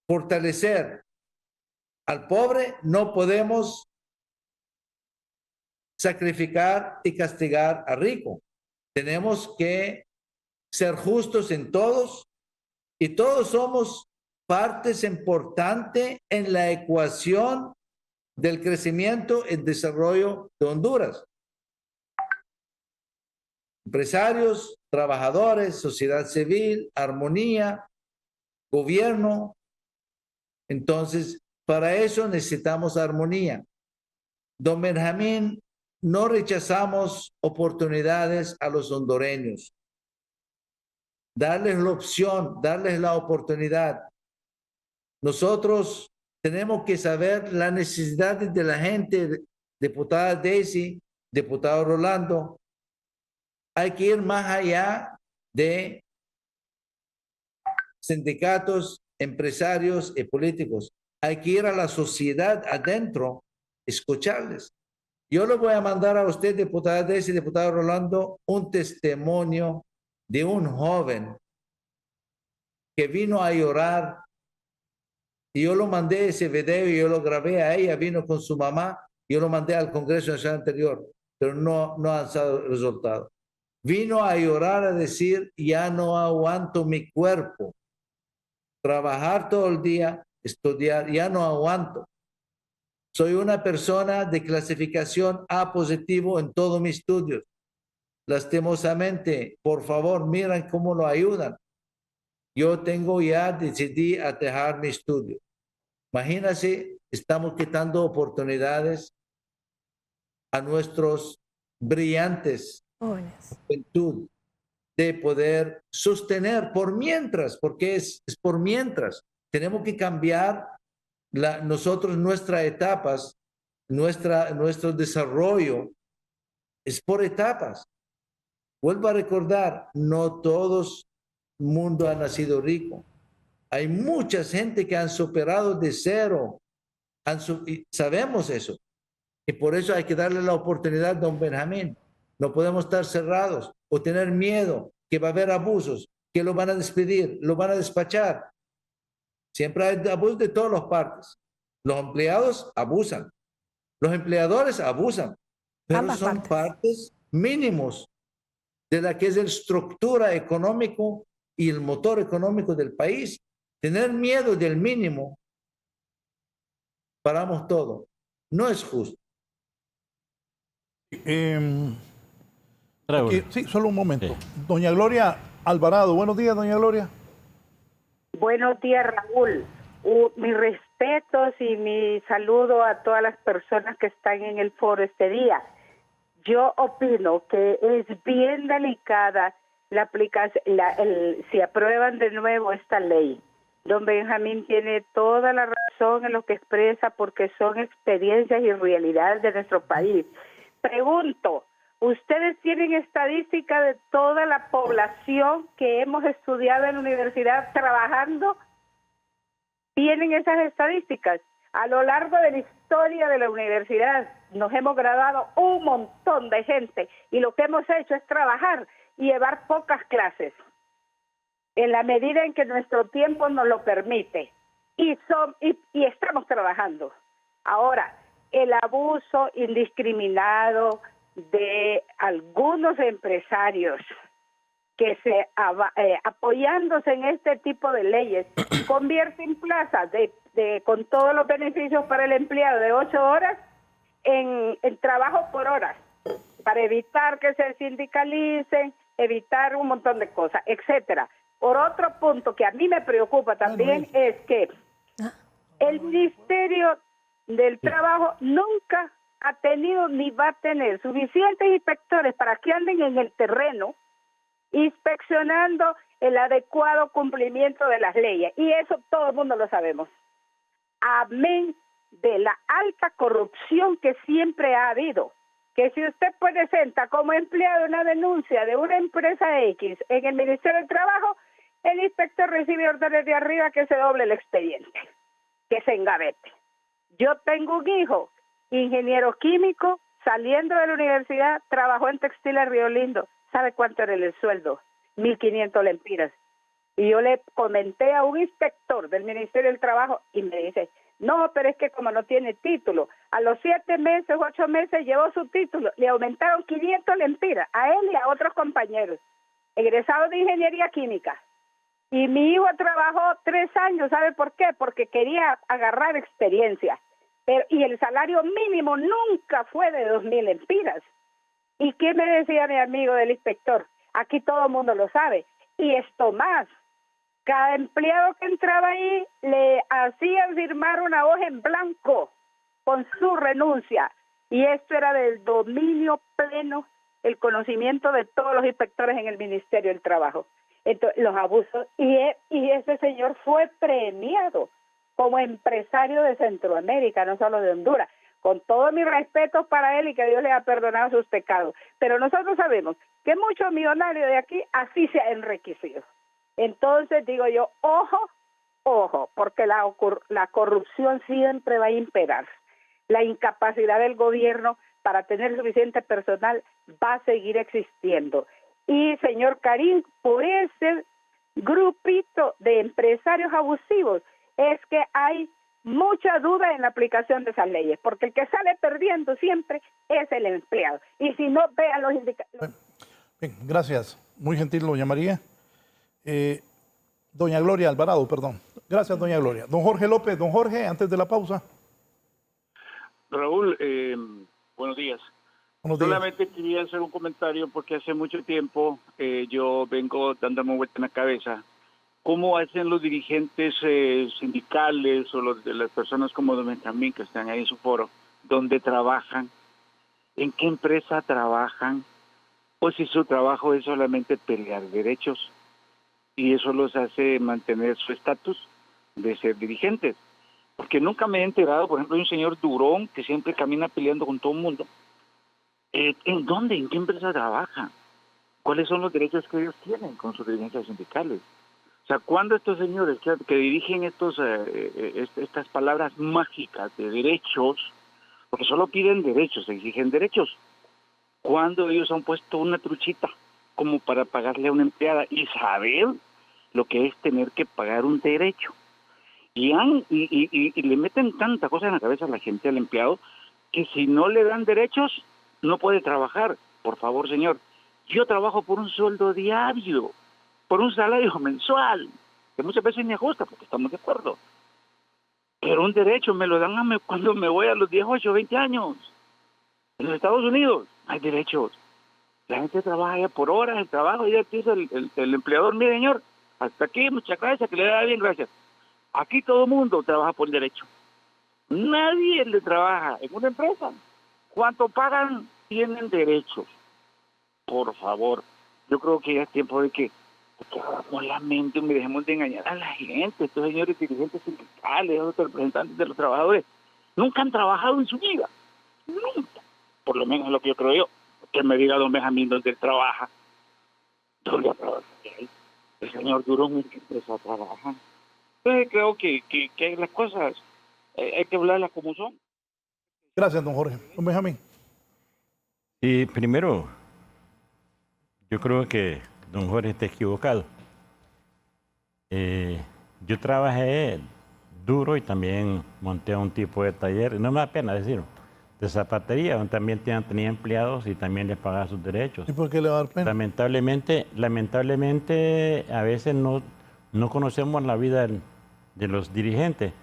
fortalecer al pobre, no podemos sacrificar y castigar al rico. Tenemos que ser justos en todos y todos somos partes importantes en la ecuación del crecimiento y desarrollo de Honduras. Empresarios, trabajadores, sociedad civil, armonía, gobierno. Entonces, para eso necesitamos armonía. Don Benjamín, no rechazamos oportunidades a los hondureños. Darles la opción, darles la oportunidad. Nosotros tenemos que saber las necesidades de la gente, diputada Daisy, diputado Rolando. Hay que ir más allá de sindicatos, empresarios y políticos. Hay que ir a la sociedad adentro, escucharles. Yo le voy a mandar a usted, diputada Daisy, diputado Rolando, un testimonio de un joven que vino a llorar Y yo lo mandé ese video y yo lo grabé a ella, vino con su mamá, yo lo mandé al Congreso Nacional anterior, pero no ha dado resultado. Vino a llorar, a decir, ya no aguanto mi cuerpo. Trabajar todo el día, estudiar, ya no aguanto. Soy una persona de clasificación A positivo en todos mis estudios. Lastimosamente, por favor, miren cómo lo ayudan. Yo decidí a dejar mi estudio. Imagínense, estamos quitando oportunidades a nuestros brillantes juventud de poder sostener por mientras, porque es por mientras. Tenemos que cambiar nosotros nuestras etapas, nuestro desarrollo es por etapas. Vuelvo a recordar, no todos el mundo ha nacido rico. Hay mucha gente que han superado de cero. Y sabemos eso. Y por eso hay que darle la oportunidad a don Benjamín. No podemos estar cerrados o tener miedo que va a haber abusos, que lo van a despedir, lo van a despachar. Siempre hay abusos de todas las partes. Los empleados abusan. Los empleadores abusan. Pero son partes mínimos de la que es la estructura económica y el motor económico del país. Tener miedo del mínimo, paramos todo. No es justo. Sí, solo un momento. Sí. Doña Gloria Alvarado. Buenos días, doña Gloria. Buenos días, Raúl. Mis respetos y mi saludo a todas las personas que están en el foro este día. Yo opino que es bien delicada la aplicación, si aprueban de nuevo esta ley. Don Benjamín tiene toda la razón en lo que expresa porque son experiencias y realidades de nuestro país. Pregunto, ¿ustedes tienen estadística de toda la población que hemos estudiado en la universidad trabajando? ¿Tienen esas estadísticas? A lo largo de la historia de la universidad nos hemos graduado un montón de gente y lo que hemos hecho es trabajar y llevar pocas clases en la medida en que nuestro tiempo nos lo permite y estamos trabajando. Ahora, el abuso indiscriminado de algunos empresarios que apoyándose en este tipo de leyes convierten plazas con todos los beneficios para el empleado de 8 horas en trabajo por horas para evitar que se sindicalicen, evitar un montón de cosas, etcétera. Por otro punto que a mí me preocupa también es que el Ministerio del Trabajo nunca ha tenido ni va a tener suficientes inspectores para que anden en el terreno inspeccionando el adecuado cumplimiento de las leyes. Y eso todo el mundo lo sabemos. Amén de la alta corrupción que siempre ha habido. Que si usted presenta como empleado una denuncia de una empresa X en el Ministerio del Trabajo, el inspector recibe órdenes de arriba que se doble el expediente, que se engavete. Yo tengo un hijo, ingeniero químico, saliendo de la universidad, trabajó en Textiles Río Lindo. ¿Sabe cuánto era el sueldo? 1.500 lempiras. Y yo le comenté a un inspector del Ministerio del Trabajo y me dice, no, pero es que como no tiene título, a los 7 meses, 8 meses llevó su título, le aumentaron 500 lempiras a él y a otros compañeros, egresados de ingeniería química. Y mi hijo trabajó 3 años, ¿sabe por qué? Porque quería agarrar experiencia. Y el salario mínimo nunca fue de 2.000 lempiras. ¿Y qué me decía mi amigo del inspector? Aquí todo el mundo lo sabe. Y esto más, cada empleado que entraba ahí le hacían firmar una hoja en blanco con su renuncia. Y esto era del dominio pleno, el conocimiento de todos los inspectores en el Ministerio del Trabajo. Entonces, los abusos. Y ese señor fue premiado como empresario de Centroamérica, no solo de Honduras. Con todo mi respeto para él y que Dios le ha perdonado sus pecados. Pero nosotros sabemos que muchos millonarios de aquí así se han enriquecido. Entonces digo yo, ojo, porque la corrupción siempre va a imperar. La incapacidad del gobierno para tener suficiente personal va a seguir existiendo. Y señor Karim, por ese grupito de empresarios abusivos es que hay mucha duda en la aplicación de esas leyes, porque el que sale perdiendo siempre es el empleado. Y si no, vean los indicadores. Bien, gracias. Muy gentil, doña María. Doña Gloria Alvarado, perdón. Gracias, doña Gloria. Don Jorge López. Don Jorge, antes de la pausa. Raúl, buenos días. Buenos días. Solamente quería hacer un comentario porque hace mucho tiempo yo vengo dándome vuelta en la cabeza cómo hacen los dirigentes sindicales o de las personas como don Benjamín que están ahí en su foro, dónde trabajan, en qué empresa trabajan, o si su trabajo es solamente pelear derechos y eso los hace mantener su estatus de ser dirigentes. Porque nunca me he enterado, por ejemplo, de un señor Durón que siempre camina peleando con todo el mundo. ¿En dónde? ¿En qué empresa trabaja? ¿Cuáles son los derechos que ellos tienen con sus dirigencias sindicales? O sea, ¿cuándo estos señores que dirigen estas palabras mágicas de derechos, porque solo piden derechos, exigen derechos, cuando ellos han puesto una truchita como para pagarle a una empleada y saber lo que es tener que pagar un derecho? Y le meten tanta cosa en la cabeza a la gente, al empleado, que si no le dan derechos, no puede trabajar. Por favor, señor, yo trabajo por un sueldo diario, por un salario mensual, que muchas veces ni ajusta, porque estamos de acuerdo. Pero un derecho me lo dan cuando me voy a los 18, 20 años. En los Estados Unidos hay derechos. La gente trabaja ya por horas, el trabajo, y ya te dice el empleador, mire, señor, hasta aquí, muchas gracias, que le da bien, gracias. Aquí todo el mundo trabaja por derecho. Nadie le trabaja en una empresa. ¿Cuánto pagan? Tienen derechos. Por favor, yo creo que ya es tiempo de que abramos la mente y dejemos de engañar a la gente. Estos señores dirigentes sindicales, otros representantes de los trabajadores, nunca han trabajado en su vida. Nunca. Por lo menos es lo que yo creo yo. Que me diga don Benjamín dónde él trabaja. ¿Dónde trabaja él? El señor Durón, ¿en qué empresa trabaja? Entonces creo que las cosas hay que hablarlas como son. Gracias, don Jorge. Don Benjamín. Y primero, yo creo que don Jorge está equivocado. Yo trabajé duro y también monté un tipo de taller, no me da pena decirlo, de zapatería, donde también tenía empleados y también les pagaba sus derechos. ¿Y por qué le va a dar pena? Lamentablemente a veces no conocemos la vida de los dirigentes.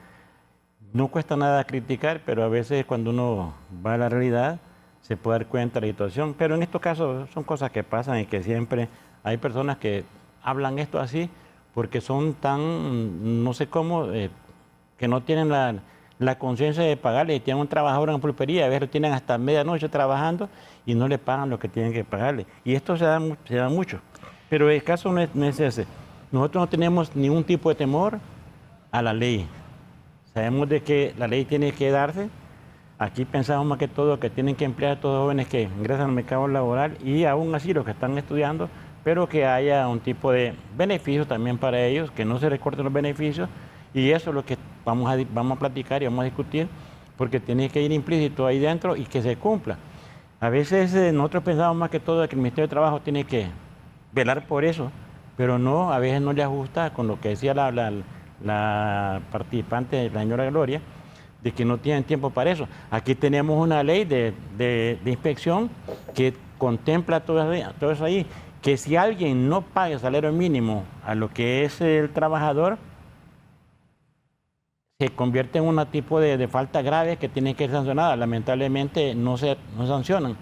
No cuesta nada criticar, pero a veces cuando uno va a la realidad se puede dar cuenta de la situación. Pero en estos casos son cosas que pasan y que siempre hay personas que hablan esto así porque son tan, no sé cómo, que no tienen la conciencia de pagarle. Tienen un trabajador en pulpería, a veces lo tienen hasta medianoche trabajando y no le pagan lo que tienen que pagarle. Y esto se da mucho. Pero el caso no es ese. Nosotros no tenemos ningún tipo de temor a la ley. Sabemos de que la ley tiene que darse. Aquí pensamos más que todo que tienen que emplear a todos los jóvenes que ingresan al mercado laboral y aún así los que están estudiando, pero que haya un tipo de beneficios también para ellos, que no se recorten los beneficios. Y eso es lo que vamos a platicar y vamos a discutir, porque tiene que ir implícito ahí dentro y que se cumpla. A veces nosotros pensamos más que todo que el Ministerio de Trabajo tiene que velar por eso, pero no, a veces no le ajusta con lo que decía la participante, la señora Gloria, de que no tienen tiempo para eso. Aquí tenemos una ley de inspección que contempla todo eso ahí, que si alguien no paga el salario mínimo a lo que es el trabajador, se convierte en un tipo de falta grave que tiene que ser sancionada. Lamentablemente no sancionan.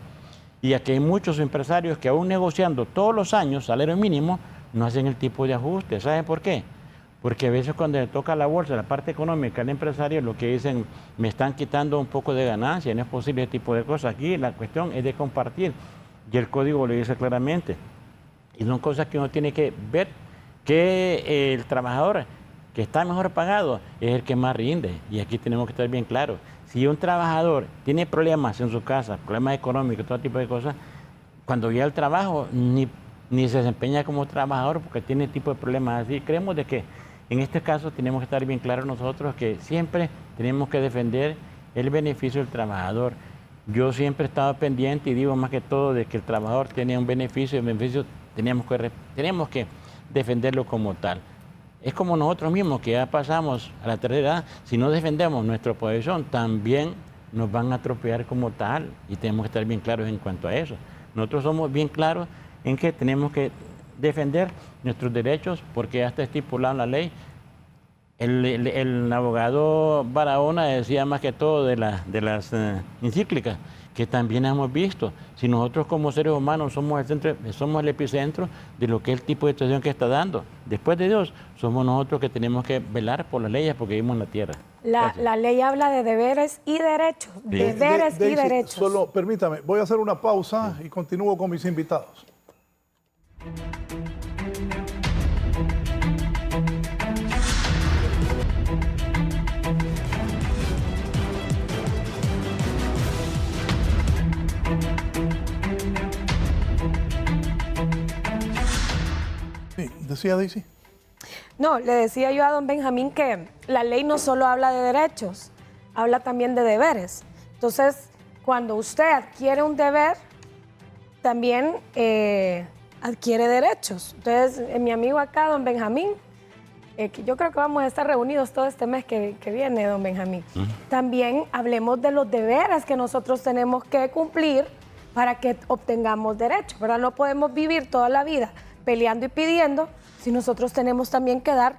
Y aquí hay muchos empresarios que aún negociando todos los años salario mínimo, no hacen el tipo de ajuste. ¿Saben por qué? Porque a veces cuando le toca la bolsa, la parte económica al empresario, lo que dicen, me están quitando un poco de ganancia, no es posible ese tipo de cosas. Aquí la cuestión es de compartir, y el código lo dice claramente. Y son cosas que uno tiene que ver, que el trabajador que está mejor pagado es el que más rinde. Y aquí tenemos que estar bien claros. Si un trabajador tiene problemas en su casa, problemas económicos, todo tipo de cosas, cuando llega al trabajo ni se desempeña como trabajador porque tiene tipo de problemas así. Creemos de que en este caso tenemos que estar bien claros nosotros que siempre tenemos que defender el beneficio del trabajador. Yo siempre he estado pendiente y digo más que todo de que el trabajador tiene un beneficio y el beneficio tenemos que defenderlo como tal. Es como nosotros mismos que ya pasamos a la tercera edad, si no defendemos nuestra posición, también nos van a atropellar como tal y tenemos que estar bien claros en cuanto a eso. Nosotros somos bien claros en que tenemos que defender nuestros derechos porque ya está estipulado en la ley. El abogado Barahona decía más que todo de las encíclicas, que también hemos visto. Si nosotros como seres humanos somos el epicentro de lo que es el tipo de situación que está dando. Después de Dios, somos nosotros que tenemos que velar por las leyes porque vivimos en la tierra. La ley habla de deberes y derechos. Sí. Deberes y derechos. Solo permítame, voy a hacer una pausa y continúo con mis invitados. Sí, decía Daisy. No, le decía yo a don Benjamín que la ley no solo habla de derechos, habla también de deberes. Entonces, cuando usted adquiere un deber, también adquiere derechos. Entonces, mi amigo acá, don Benjamín, yo creo que vamos a estar reunidos todo este mes que viene, don Benjamín. También hablemos de los deberes que nosotros tenemos que cumplir para que obtengamos derechos, ¿verdad? No podemos vivir toda la vida peleando y pidiendo si nosotros tenemos también que dar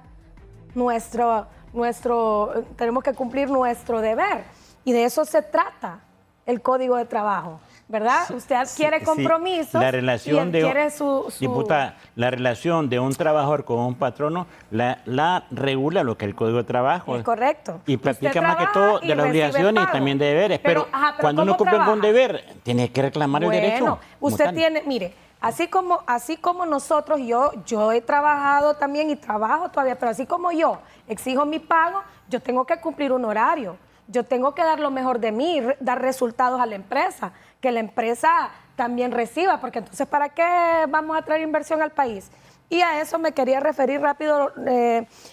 tenemos que cumplir nuestro deber. Y de eso se trata el Código de Trabajo, ¿verdad? Usted adquiere compromisos la relación y adquiere su... Diputada, la relación de un trabajador con un patrono la regula lo que es el Código de Trabajo. Es correcto. Y practica más que todo de las obligaciones y también de deberes. Pero cuando uno cumple con un deber, tiene que reclamar el derecho. Bueno, usted tiene, mire, así como nosotros, yo he trabajado también y trabajo todavía, pero así como yo exijo mi pago, yo tengo que cumplir un horario. Yo tengo que dar lo mejor de mí, dar resultados a la empresa, que la empresa también reciba, porque entonces ¿para qué vamos a traer inversión al país? Y a eso me quería referir rápido.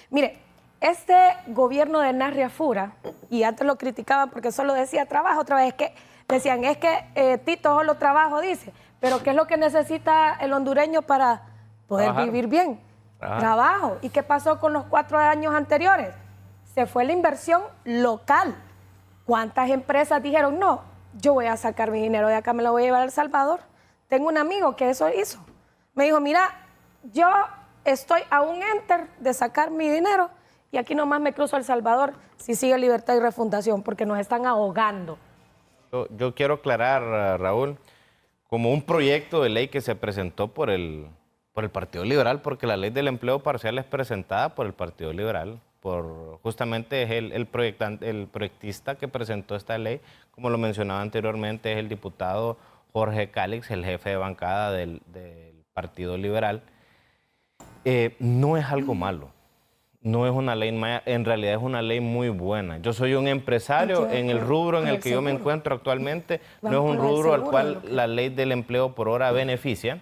Mire, este gobierno de Narria Fura, y antes lo criticaban porque solo decía trabajo, otra vez decían, Tito solo trabajo dice, pero ¿qué es lo que necesita el hondureño para poder vivir bien? Trabajo. ¿Y qué pasó con los 4 años anteriores? Se fue la inversión local. ¿Cuántas empresas dijeron, no, yo voy a sacar mi dinero de acá, me lo voy a llevar a El Salvador? Tengo un amigo que eso hizo. Me dijo, mira, yo estoy a un enter de sacar mi dinero y aquí nomás me cruzo a El Salvador si sigue Libertad y Refundación, porque nos están ahogando. Yo quiero aclarar, Raúl, como un proyecto de ley que se presentó por el Partido Liberal, porque la ley del empleo parcial es presentada por el Partido Liberal. Justamente es el proyectista que presentó esta ley, como lo mencionaba anteriormente, es el diputado Jorge Cálix, el jefe de bancada del Partido Liberal. No es algo malo, no es una ley mala, en realidad es una ley muy buena. Yo soy un empresario en el rubro en el que yo me encuentro actualmente, no es un rubro al cual la ley del empleo por hora beneficia.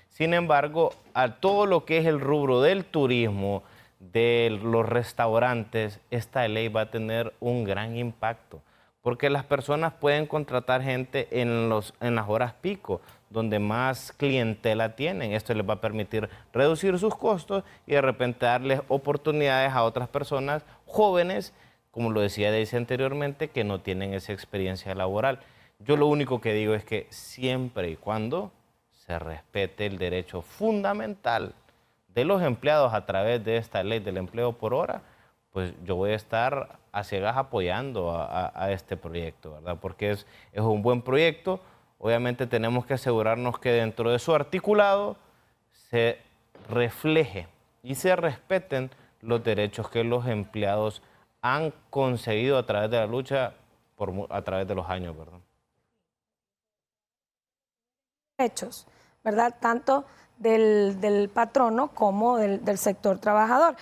Sin embargo, a todo lo que es el rubro del turismo, de los restaurantes, esta ley va a tener un gran impacto, porque las personas pueden contratar gente en las horas pico, donde más clientela tienen. Esto les va a permitir reducir sus costos y de repente darles oportunidades a otras personas jóvenes, como lo decía Daisy anteriormente, que no tienen esa experiencia laboral. Yo lo único que digo es que siempre y cuando se respete el derecho fundamental de los empleados a través de esta ley del empleo por hora, pues yo voy a estar a ciegas apoyando a este proyecto, ¿verdad? Porque es un buen proyecto. Obviamente tenemos que asegurarnos que dentro de su articulado se refleje y se respeten los derechos que los empleados han conseguido a través de la lucha, a través de los años, ¿verdad? Derechos, ¿verdad? Tanto del patrono como del sector trabajador.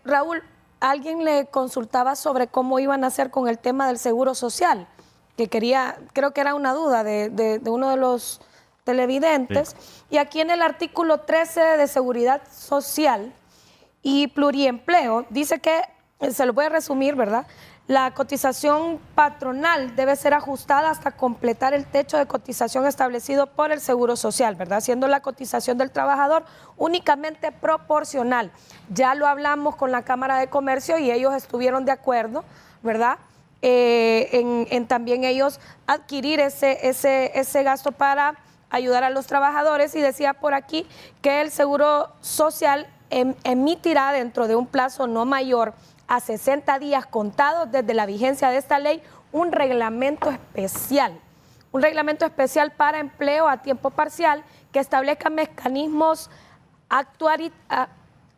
Raúl, alguien le consultaba sobre cómo iban a hacer con el tema del seguro social, que creo que era una duda de uno de los televidentes. Sí. Y aquí en el artículo 13 de Seguridad Social y Pluriempleo, dice que, se lo voy a resumir, ¿verdad? la cotización patronal debe ser ajustada hasta completar el techo de cotización establecido por el Seguro Social, ¿verdad? Siendo la cotización del trabajador únicamente proporcional. Ya lo hablamos con la Cámara de Comercio y ellos estuvieron de acuerdo, ¿verdad? En también ellos adquirir ese gasto para ayudar a los trabajadores, y decía por aquí que el Seguro Social emitirá dentro de un plazo no mayor a 60 días contados desde la vigencia de esta ley un reglamento especial para empleo a tiempo parcial que establezca mecanismos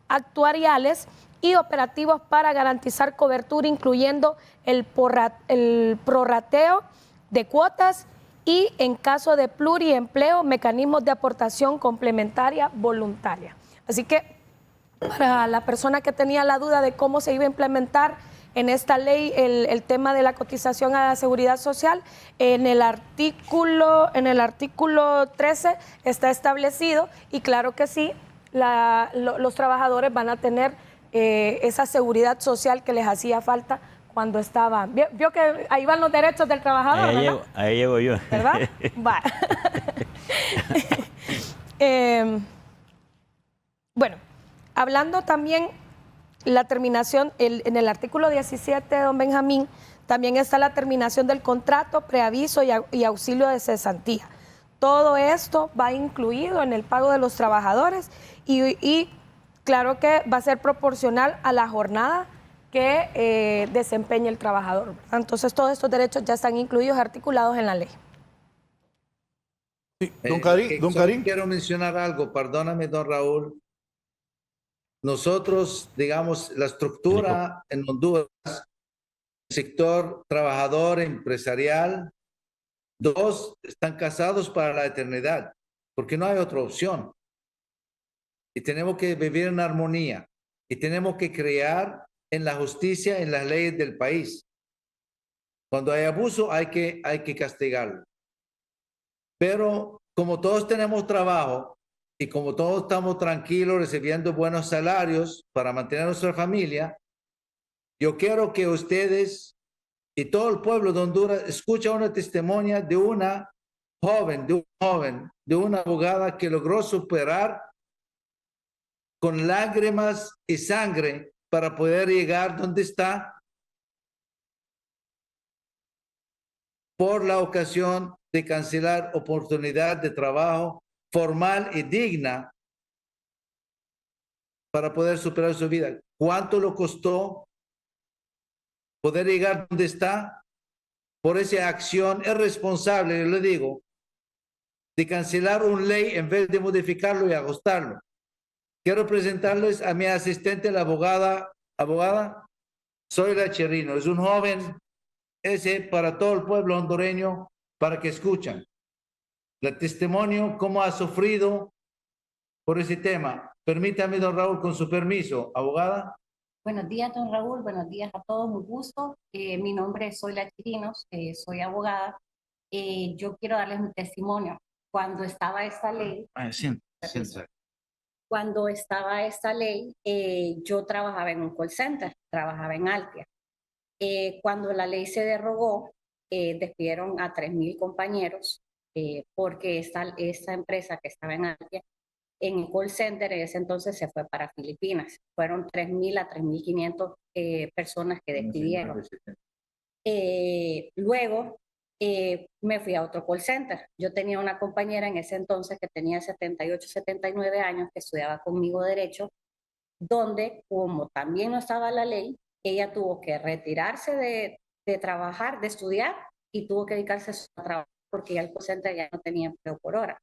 actuariales y operativos para garantizar cobertura, incluyendo el prorrateo de cuotas y, en caso de pluriempleo, mecanismos de aportación complementaria voluntaria. Así que para la persona que tenía la duda de cómo se iba a implementar en esta ley el tema de la cotización a la seguridad social, en el artículo 13 está establecido, y claro que sí, los trabajadores van a tener esa seguridad social que les hacía falta cuando estaban. Vio que ahí van los derechos del trabajador, ¿verdad? Ahí llego yo. ¿Verdad? Va. Bueno, hablando también la terminación, en el artículo 17, don Benjamín, también está la terminación del contrato, preaviso y auxilio de cesantía. Todo esto va incluido en el pago de los trabajadores y claro que va a ser proporcional a la jornada que desempeñe el trabajador, ¿verdad? Entonces todos estos derechos ya están incluidos, articulados en la ley. Sí, don Karim. Quiero mencionar algo, perdóname, don Raúl. Nosotros, digamos, la estructura en Honduras, sector trabajador, empresarial, dos están casados para la eternidad, porque no hay otra opción. Y tenemos que vivir en armonía y tenemos que crear en la justicia, en las leyes del país. Cuando hay abuso hay que castigarlo. Pero como todos tenemos trabajo y como todos estamos tranquilos recibiendo buenos salarios para mantener a nuestra familia, yo quiero que ustedes y todo el pueblo de Honduras escuchen una testimonia de una joven, de una abogada que logró superar con lágrimas y sangre para poder llegar donde está por la ocasión de cancelar oportunidad de trabajo formal y digna para poder superar su vida. ¿Cuánto le costó poder llegar donde está? Por esa acción es responsable, le digo, de cancelar una ley en vez de modificarlo y ajustarlo. Quiero presentarles a mi asistente, la abogada Zoila Cherino. Es un joven, ese para todo el pueblo hondureño, para que escuchen el testimonio, cómo ha sufrido por ese tema. Permítame, don Raúl, con su permiso, abogada. Buenos días, don Raúl. Buenos días a todos. Un gusto. Mi nombre es Zoila Chirinos, soy abogada. Yo quiero darles un testimonio. Cuando estaba esta ley, Cuando estaba esta ley, yo trabajaba en un call center, trabajaba en Altia. Cuando la ley se derogó, despidieron a 3,000 compañeros porque esta empresa que estaba en Altia, en el call center en ese entonces se fue para Filipinas. Fueron 3,000 a 3,500 personas que despidieron. Luego me fui a otro call center. Yo tenía una compañera en ese entonces que tenía 78, 79 años, que estudiaba conmigo Derecho, donde, como también no estaba la ley, ella tuvo que retirarse de trabajar, de estudiar, y tuvo que dedicarse a trabajar porque ya el call center ya no tenía empleo por hora.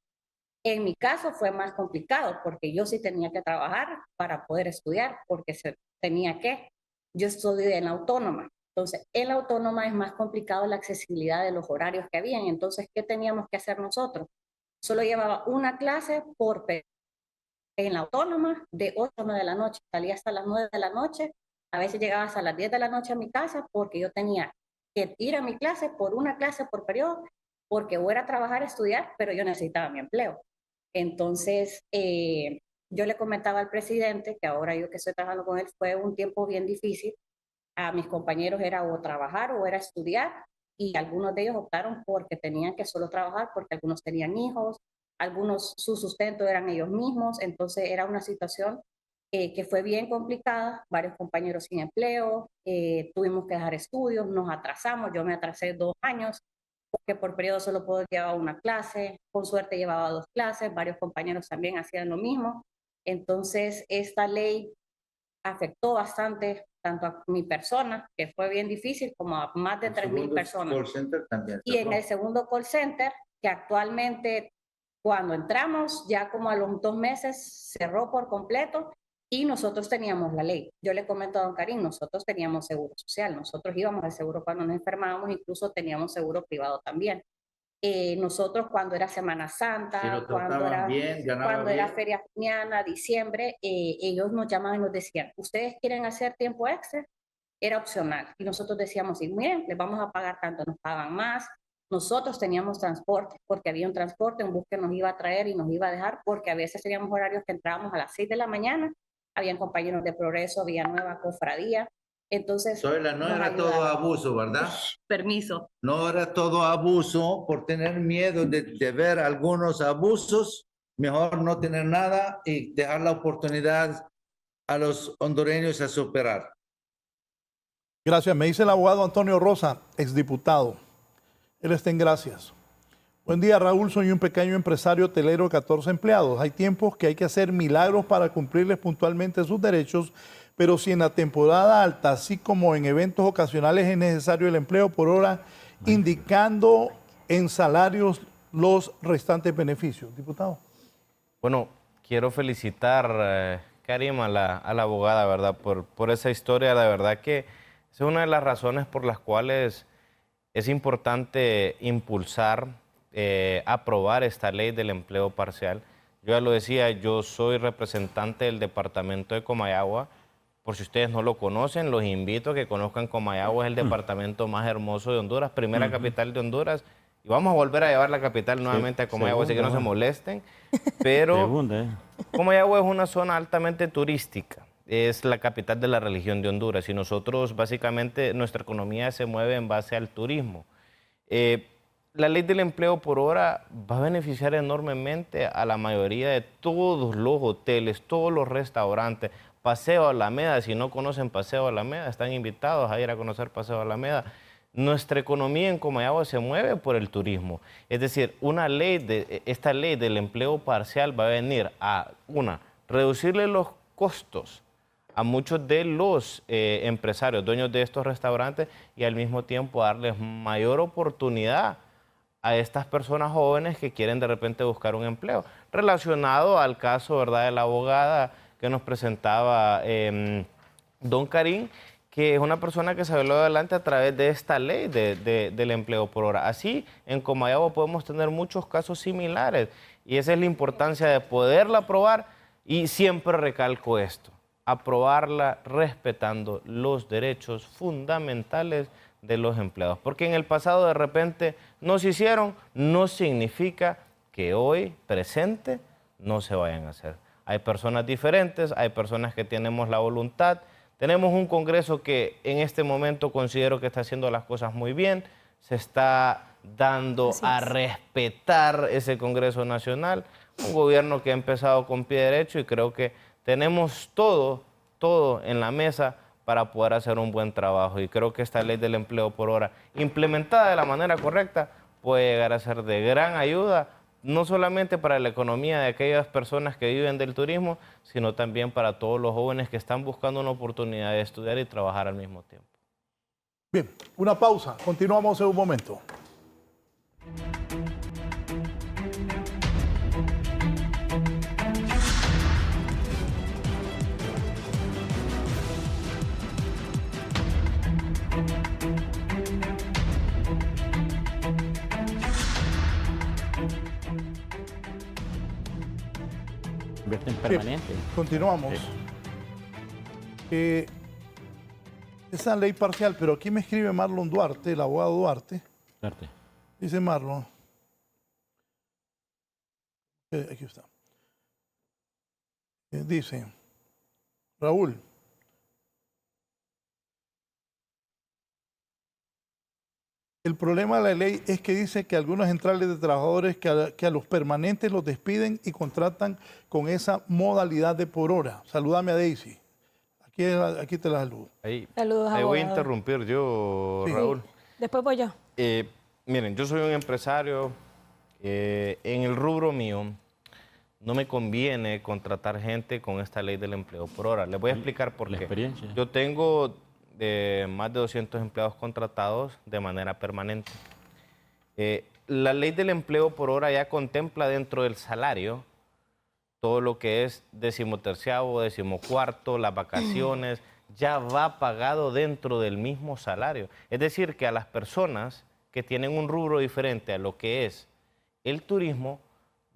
En mi caso fue más complicado porque yo sí tenía que trabajar para poder estudiar, porque yo estudié en la autónoma. Entonces, en la autónoma es más complicado la accesibilidad de los horarios que habían. Entonces, ¿qué teníamos que hacer nosotros? Solo llevaba una clase por en la autónoma de 8 a 9 de la noche. Salía hasta las 9 de la noche. A veces llegaba hasta las 10 de la noche a mi casa porque yo tenía que ir a mi clase por una clase por periodo, porque voy a trabajar, estudiar, pero yo necesitaba mi empleo. Entonces, yo le comentaba al presidente que ahora yo que estoy trabajando con él fue un tiempo bien difícil, A mis compañeros era o trabajar o era estudiar, y algunos de ellos optaron porque tenían que solo trabajar, porque algunos tenían hijos, algunos su sustento eran ellos mismos, entonces era una situación que fue bien complicada, varios compañeros sin empleo, tuvimos que dejar estudios, nos atrasamos, yo me atrasé 2 años, porque por periodo solo puedo llevar una clase, con suerte llevaba 2 clases, varios compañeros también hacían lo mismo, entonces esta ley afectó bastante tanto a mi persona, que fue bien difícil, como a más de 3,000 personas. Call center también Y en el segundo call center, que actualmente cuando entramos, ya como a los 2 meses cerró por completo y nosotros teníamos la ley. Yo le comento a don Karim, nosotros teníamos seguro social, nosotros íbamos al seguro cuando nos enfermábamos, incluso teníamos seguro privado también. Nosotros cuando era Semana Santa, cuando era Feria Juniana, diciembre, ellos nos llamaban y nos decían, ¿ustedes quieren hacer tiempo extra? Era opcional. Y nosotros decíamos, sí, miren, les vamos a pagar tanto, nos pagan más. Nosotros teníamos transporte, porque había un transporte, un bus que nos iba a traer y nos iba a dejar, porque a veces teníamos horarios que entrábamos a las 6 de la mañana, habían compañeros de Progreso, había Nueva Cofradía. Entonces, Soyla, no era todo abuso, ¿verdad? Permiso. No era todo abuso. Por tener miedo de ver algunos abusos, mejor no tener nada y dejar la oportunidad a los hondureños a superar. Gracias. Me dice el abogado Antonio Rosa, exdiputado. Él está en Gracias. Buen día, Raúl. Soy un pequeño empresario hotelero de 14 empleados. Hay tiempos que hay que hacer milagros para cumplirles puntualmente sus derechos, pero si en la temporada alta, así como en eventos ocasionales, es necesario el empleo por hora, indicando en salarios los restantes beneficios. Diputado. Bueno, quiero felicitar, Karim, a la abogada, ¿verdad? Por esa historia. La verdad que es una de las razones por las cuales es importante impulsar, aprobar esta ley del empleo parcial. Yo ya lo decía, yo soy representante del departamento de Comayagua. Por si ustedes no lo conocen, los invito a que conozcan Comayagua, es el departamento más hermoso de Honduras, primera capital de Honduras. Y vamos a volver a llevar la capital nuevamente a Comayagua, así que no se molesten. Pero Comayagua es una zona altamente turística. Es la capital de la religión de Honduras y nosotros básicamente nuestra economía se mueve en base al turismo. La ley del empleo por hora va a beneficiar enormemente a la mayoría de todos los hoteles, todos los restaurantes. Paseo Alameda, si no conocen Paseo Alameda, están invitados a ir a conocer Paseo Alameda. Nuestra economía en Comayagua se mueve por el turismo. Es decir, esta ley del empleo parcial va a venir a, reducirle los costos a muchos de los empresarios, dueños de estos restaurantes, y al mismo tiempo darles mayor oportunidad a estas personas jóvenes que quieren de repente buscar un empleo. Relacionado al caso, ¿verdad?, de la abogada que nos presentaba don Karim, que es una persona que se salió adelante a través de esta ley del empleo por hora. Así, en Comayagua podemos tener muchos casos similares y esa es la importancia de poderla aprobar, y siempre recalco esto: aprobarla respetando los derechos fundamentales de los empleados. Porque en el pasado de repente no se hicieron, no significa que hoy, presente, no se vayan a hacer. Hay personas diferentes, hay personas que tenemos la voluntad. Tenemos un Congreso que en este momento considero que está haciendo las cosas muy bien. Se está dando a respetar ese Congreso Nacional. Un gobierno que ha empezado con pie derecho y creo que tenemos todo en la mesa para poder hacer un buen trabajo. Y creo que esta ley del empleo por hora, implementada de la manera correcta, puede llegar a ser de gran ayuda, no solamente para la economía de aquellas personas que viven del turismo, sino también para todos los jóvenes que están buscando una oportunidad de estudiar y trabajar al mismo tiempo. Bien, una pausa. Continuamos en un momento. Permanente. Continuamos. Esa ley parcial, pero aquí me escribe Marlon Duarte, el abogado Duarte. Dice Marlon. Aquí está. Dice, Raúl, El problema de la ley es que dice que algunas centrales de trabajadores que a los permanentes los despiden y contratan con esa modalidad de por hora. Salúdame a Daisy. Aquí te la saludo. Saludos, ahí voy a abogado. interrumpir yo, Sí. Raúl. Después voy yo. Miren, yo soy un empresario. En el rubro mío no me conviene contratar gente con esta ley del empleo por hora. Les voy a explicar por La qué. experiencia. Yo tengo más de 200 empleados contratados de manera permanente. La ley del empleo por hora ya contempla dentro del salario todo lo que es 13º, 14º, las vacaciones, ya va pagado dentro del mismo salario. Es decir, que a las personas que tienen un rubro diferente a lo que es el turismo,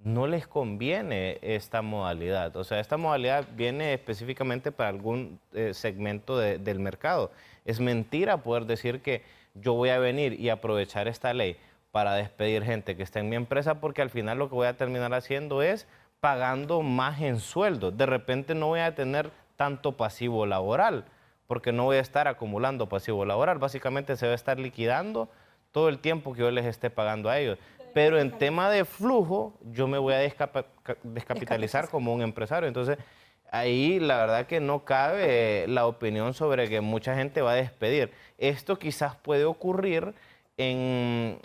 no les conviene esta modalidad. O sea, esta modalidad viene específicamente para algún segmento del mercado. Es mentira poder decir que yo voy a venir y aprovechar esta ley para despedir gente que está en mi empresa, porque al final lo que voy a terminar haciendo es pagando más en sueldo. De repente no voy a tener tanto pasivo laboral, porque no voy a estar acumulando pasivo laboral. Básicamente se va a estar liquidando todo el tiempo que yo les esté pagando a ellos. Pero en tema de flujo, yo me voy a descapitalizar como un empresario. Entonces, ahí la verdad que no cabe la opinión sobre que mucha gente va a despedir. Esto quizás puede ocurrir en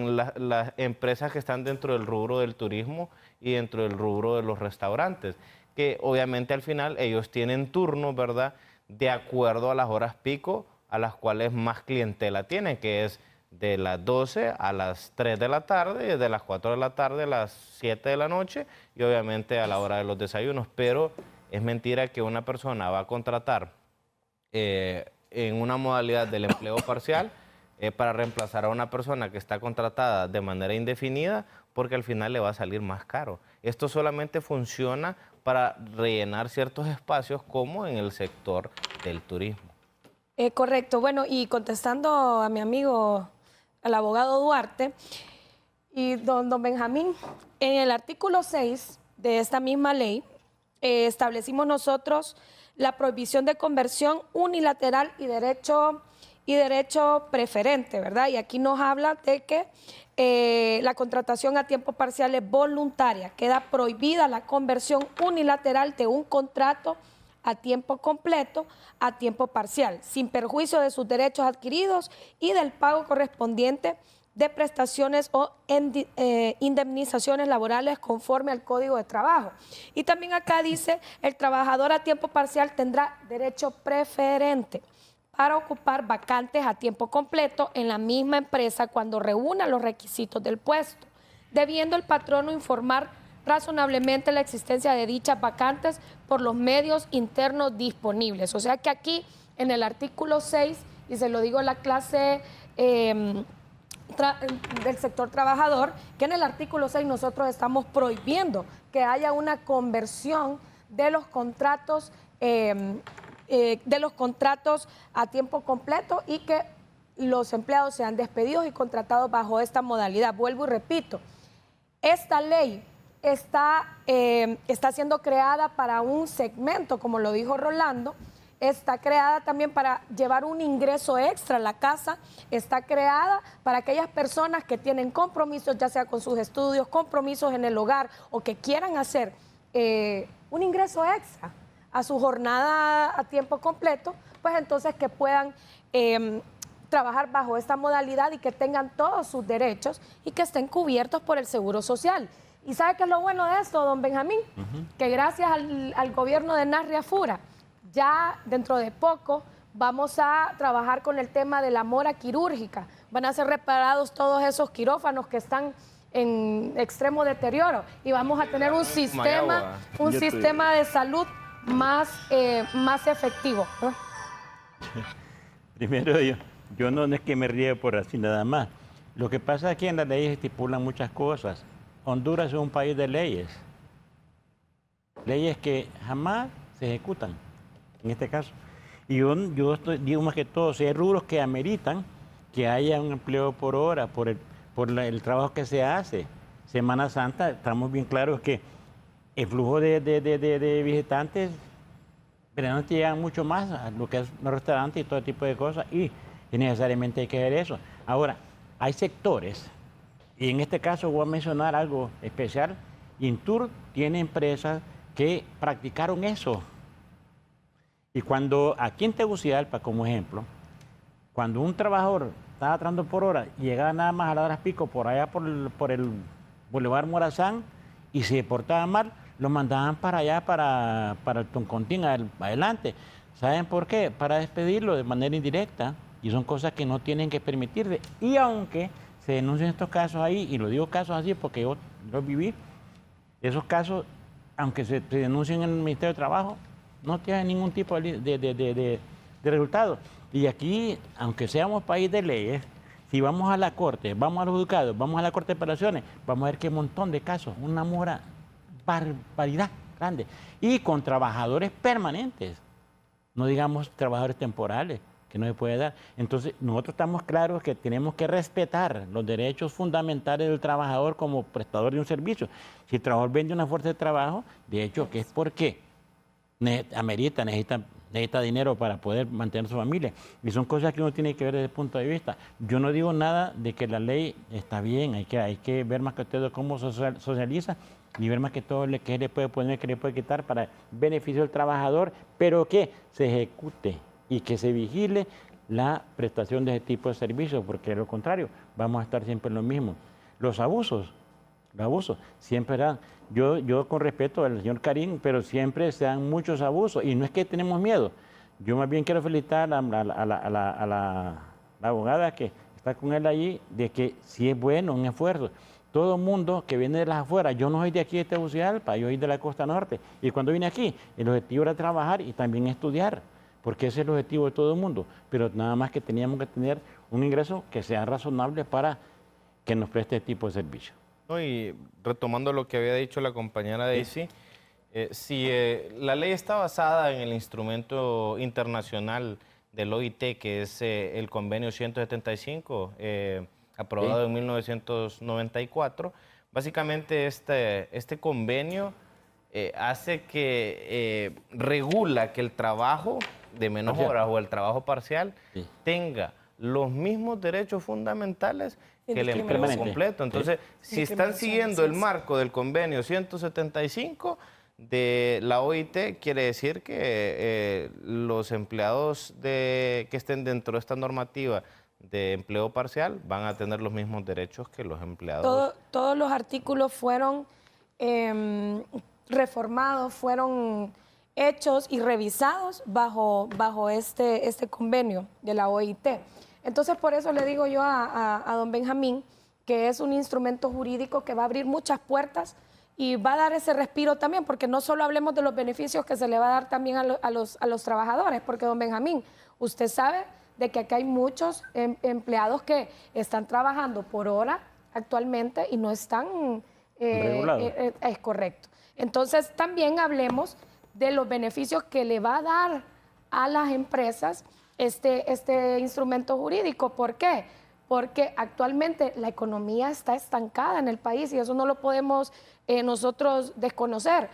las empresas que están dentro del rubro del turismo y dentro del rubro de los restaurantes, que obviamente al final ellos tienen turnos, ¿verdad?, de acuerdo a las horas pico a las cuales más clientela tienen, que es de las 12 a las 3 de la tarde, y de las 4 de la tarde a las 7 de la noche, y obviamente a la hora de los desayunos. Pero es mentira que una persona va a contratar en una modalidad del empleo parcial para reemplazar a una persona que está contratada de manera indefinida, porque al final le va a salir más caro. Esto solamente funciona para rellenar ciertos espacios como en el sector del turismo. Correcto. Bueno, y contestando a mi amigo, al abogado Duarte, y don Benjamín, en el artículo 6 de esta misma ley, establecimos nosotros la prohibición de conversión unilateral y derecho preferente, ¿verdad? Y aquí nos habla de que la contratación a tiempo parcial es voluntaria. Queda prohibida la conversión unilateral de un contrato a tiempo completo a tiempo parcial, sin perjuicio de sus derechos adquiridos y del pago correspondiente de prestaciones o indemnizaciones laborales conforme al Código de Trabajo. Y también acá dice, el trabajador a tiempo parcial tendrá derecho preferente para ocupar vacantes a tiempo completo en la misma empresa cuando reúna los requisitos del puesto, debiendo el patrono informar razonablemente la existencia de dichas vacantes por los medios internos disponibles. O sea que aquí en el artículo 6, y se lo digo en la clase del sector trabajador, que en el artículo 6 nosotros estamos prohibiendo que haya una conversión de los contratos a tiempo completo y que los empleados sean despedidos y contratados bajo esta modalidad. Vuelvo y repito, esta ley está siendo creada para un segmento, como lo dijo Rolando, está creada también para llevar un ingreso extra a la casa, está creada para aquellas personas que tienen compromisos, ya sea con sus estudios, compromisos en el hogar o que quieran hacer un ingreso extra a su jornada a tiempo completo, pues entonces que puedan trabajar bajo esta modalidad y que tengan todos sus derechos y que estén cubiertos por el Seguro Social. ¿Y sabe qué es lo bueno de esto, don Benjamín? Que gracias al gobierno de Narria Fura, ya dentro de poco vamos a trabajar con el tema de la mora quirúrgica. Van a ser reparados todos esos quirófanos que están en extremo deterioro y vamos a tener un sistema de salud más efectivo, ¿no? Primero, yo no es que me ríe por así nada más. Lo que pasa es que en las leyes estipulan muchas cosas. Honduras es un país de leyes. Leyes que jamás se ejecutan, en este caso. Y yo digo más que todo, si hay rubros que ameritan que haya un empleo por hora, por el trabajo que se hace. Semana Santa, estamos bien claros que el flujo de visitantes, pero no llegan mucho más a lo que es los restaurantes y todo tipo de cosas. Y y necesariamente hay que ver eso. Ahora, hay sectores, y en este caso voy a mencionar algo especial. Intur tiene empresas que practicaron eso. Y cuando aquí en Tegucigalpa, como ejemplo, cuando un trabajador estaba trabajando por hora y llegaba nada más a las horas pico por allá por el Boulevard Morazán y se portaba mal, lo mandaban para allá, para el Toncontín, adelante. ¿Saben por qué? Para despedirlo de manera indirecta. Y son cosas que no tienen que permitirse. Y aunque se denuncien estos casos ahí, y lo digo casos así porque yo los viví, esos casos, aunque se denuncien en el Ministerio de Trabajo, no tienen ningún tipo de resultado. Y aquí, aunque seamos país de leyes, si vamos a la Corte, vamos a los juzgados, vamos a la Corte de Apelaciones, vamos a ver que hay un montón de casos, una barbaridad grande. Y con trabajadores permanentes, no digamos trabajadores temporales, que no se puede dar. Entonces, nosotros estamos claros que tenemos que respetar los derechos fundamentales del trabajador como prestador de un servicio. Si el trabajador vende una fuerza de trabajo, de hecho, que es porque necesita dinero para poder mantener su familia. Y son cosas que uno tiene que ver desde el punto de vista. Yo no digo nada de que la ley está bien, hay que ver más que todo cómo socializa y ver más que todo qué le puede poner, qué le puede quitar para beneficio del trabajador, pero que se ejecute y que se vigile la prestación de ese tipo de servicios, porque de lo contrario vamos a estar siempre en lo mismo. Los abusos siempre dan. Yo con respeto al señor Karim, pero siempre se dan muchos abusos y no es que tenemos miedo. Yo más bien quiero felicitar a la abogada que está con él allí, de que sí es bueno un esfuerzo. Todo el mundo que viene de las afueras, yo no soy de aquí de Tegucigalpa, yo soy de la costa norte, y cuando vine aquí, el objetivo era trabajar y también estudiar, porque ese es el objetivo de todo el mundo, pero nada más que teníamos que tener un ingreso que sea razonable para que nos preste este tipo de servicio. No, y retomando lo que había dicho la compañera Daisy, si la ley está basada en el instrumento internacional del OIT, que es el convenio 175, aprobado en 1994, básicamente este convenio hace que regula que el trabajo de menos horas o el trabajo parcial tenga los mismos derechos fundamentales que el empleo completo. Entonces, si están siguiendo el marco del convenio 175 de la OIT, quiere decir que los empleados que estén dentro de esta normativa de empleo parcial van a tener los mismos derechos que los empleados. Todos los artículos fueron reformados, fueron hechos y revisados bajo este convenio de la OIT. Entonces, por eso le digo yo a don Benjamín que es un instrumento jurídico que va a abrir muchas puertas y va a dar ese respiro también, porque no solo hablemos de los beneficios que se le va a dar también a los trabajadores, porque don Benjamín, usted sabe de que aquí hay muchos empleados que están trabajando por hora actualmente y no están regulados. Es correcto. Entonces, también hablemos de los beneficios que le va a dar a las empresas este instrumento jurídico. ¿Por qué? Porque actualmente la economía está estancada en el país y eso no lo podemos nosotros desconocer.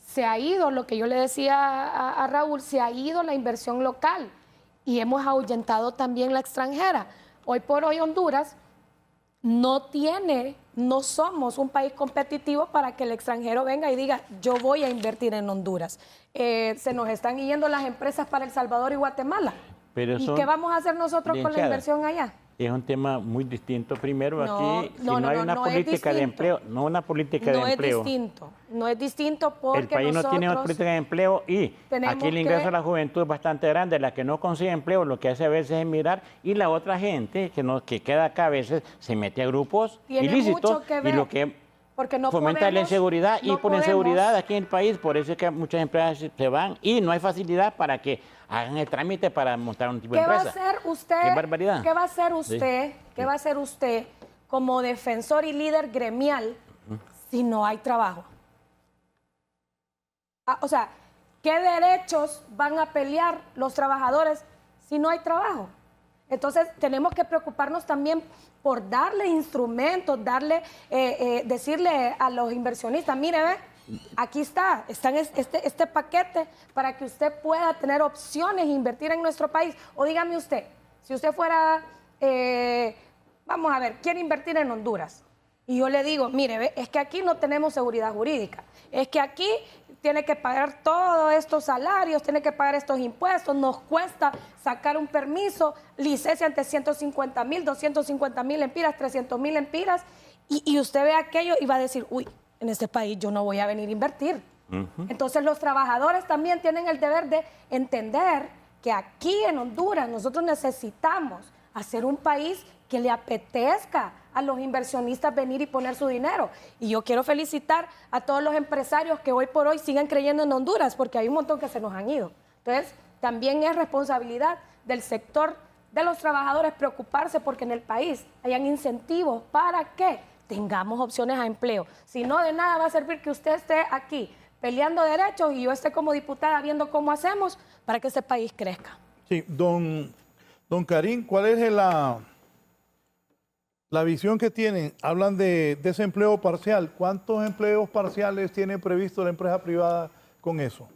Se ha ido, lo que yo le decía a Raúl, se ha ido la inversión local y hemos ahuyentado también la extranjera. Hoy por hoy Honduras no somos un país competitivo para que el extranjero venga y diga, yo voy a invertir en Honduras. Se nos están yendo las empresas para El Salvador y Guatemala. ¿Y qué vamos a hacer nosotros con la inversión allá? Es un tema muy distinto. Primero, aquí, si no hay una política de empleo, no una política de empleo. No es distinto porque el país no tiene una política de empleo y aquí el ingreso de la juventud es bastante grande. La que no consigue empleo, lo que hace a veces es mirar, y la otra gente que queda acá a veces se mete a grupos ilícitos y lo que fomenta la inseguridad y por inseguridad aquí en el país, por eso es que muchas empresas se van y no hay facilidad para que hagan el trámite para montar un tipo de empresa. ¿Qué va a hacer usted? ¡Qué barbaridad! ¿Qué va a hacer usted? Sí. ¿Qué va a hacer usted como defensor y líder gremial si no hay trabajo? O sea, ¿qué derechos van a pelear los trabajadores si no hay trabajo? Entonces, tenemos que preocuparnos también por darle instrumentos, decirle a los inversionistas, mire, aquí está este paquete para que usted pueda tener opciones e invertir en nuestro país. O dígame usted, Si usted fuera, vamos a ver, quiere invertir en Honduras, y yo le digo, mire, ve, es que aquí no tenemos seguridad jurídica, es que aquí tiene que pagar todos estos salarios, tiene que pagar estos impuestos, nos cuesta sacar un permiso, licencia ante 150,000, 250,000 lempiras, 300,000 lempiras, y usted ve aquello y va a decir, uy, en este país yo no voy a venir a invertir. Entonces los trabajadores también tienen el deber de entender que aquí en Honduras nosotros necesitamos hacer un país que le apetezca a los inversionistas venir y poner su dinero. Y yo quiero felicitar a todos los empresarios que hoy por hoy siguen creyendo en Honduras, porque hay un montón que se nos han ido. Entonces, también es responsabilidad del sector de los trabajadores preocuparse porque en el país hayan incentivos para que tengamos opciones a empleo. Si no, de nada va a servir que usted esté aquí peleando derechos y yo esté como diputada viendo cómo hacemos para que ese país crezca. Sí, don Karim, ¿cuál es la visión que tienen? Hablan de desempleo parcial. ¿Cuántos empleos parciales tiene previsto la empresa privada con eso?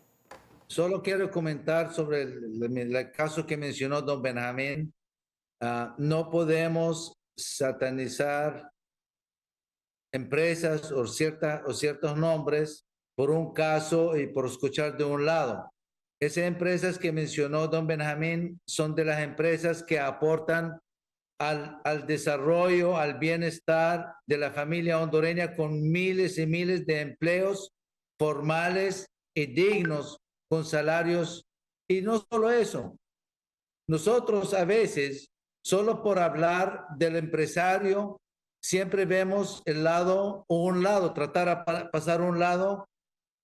Solo quiero comentar sobre el caso que mencionó don Benjamín. No podemos satanizar empresas o ciertos nombres por un caso y por escuchar de un lado. Esas empresas que mencionó don Benjamín son de las empresas que aportan al desarrollo, al bienestar de la familia hondureña con miles y miles de empleos formales y dignos con salarios. Y no solo eso, nosotros a veces, solo por hablar del empresario, siempre vemos el lado o un lado, tratar de pasar un lado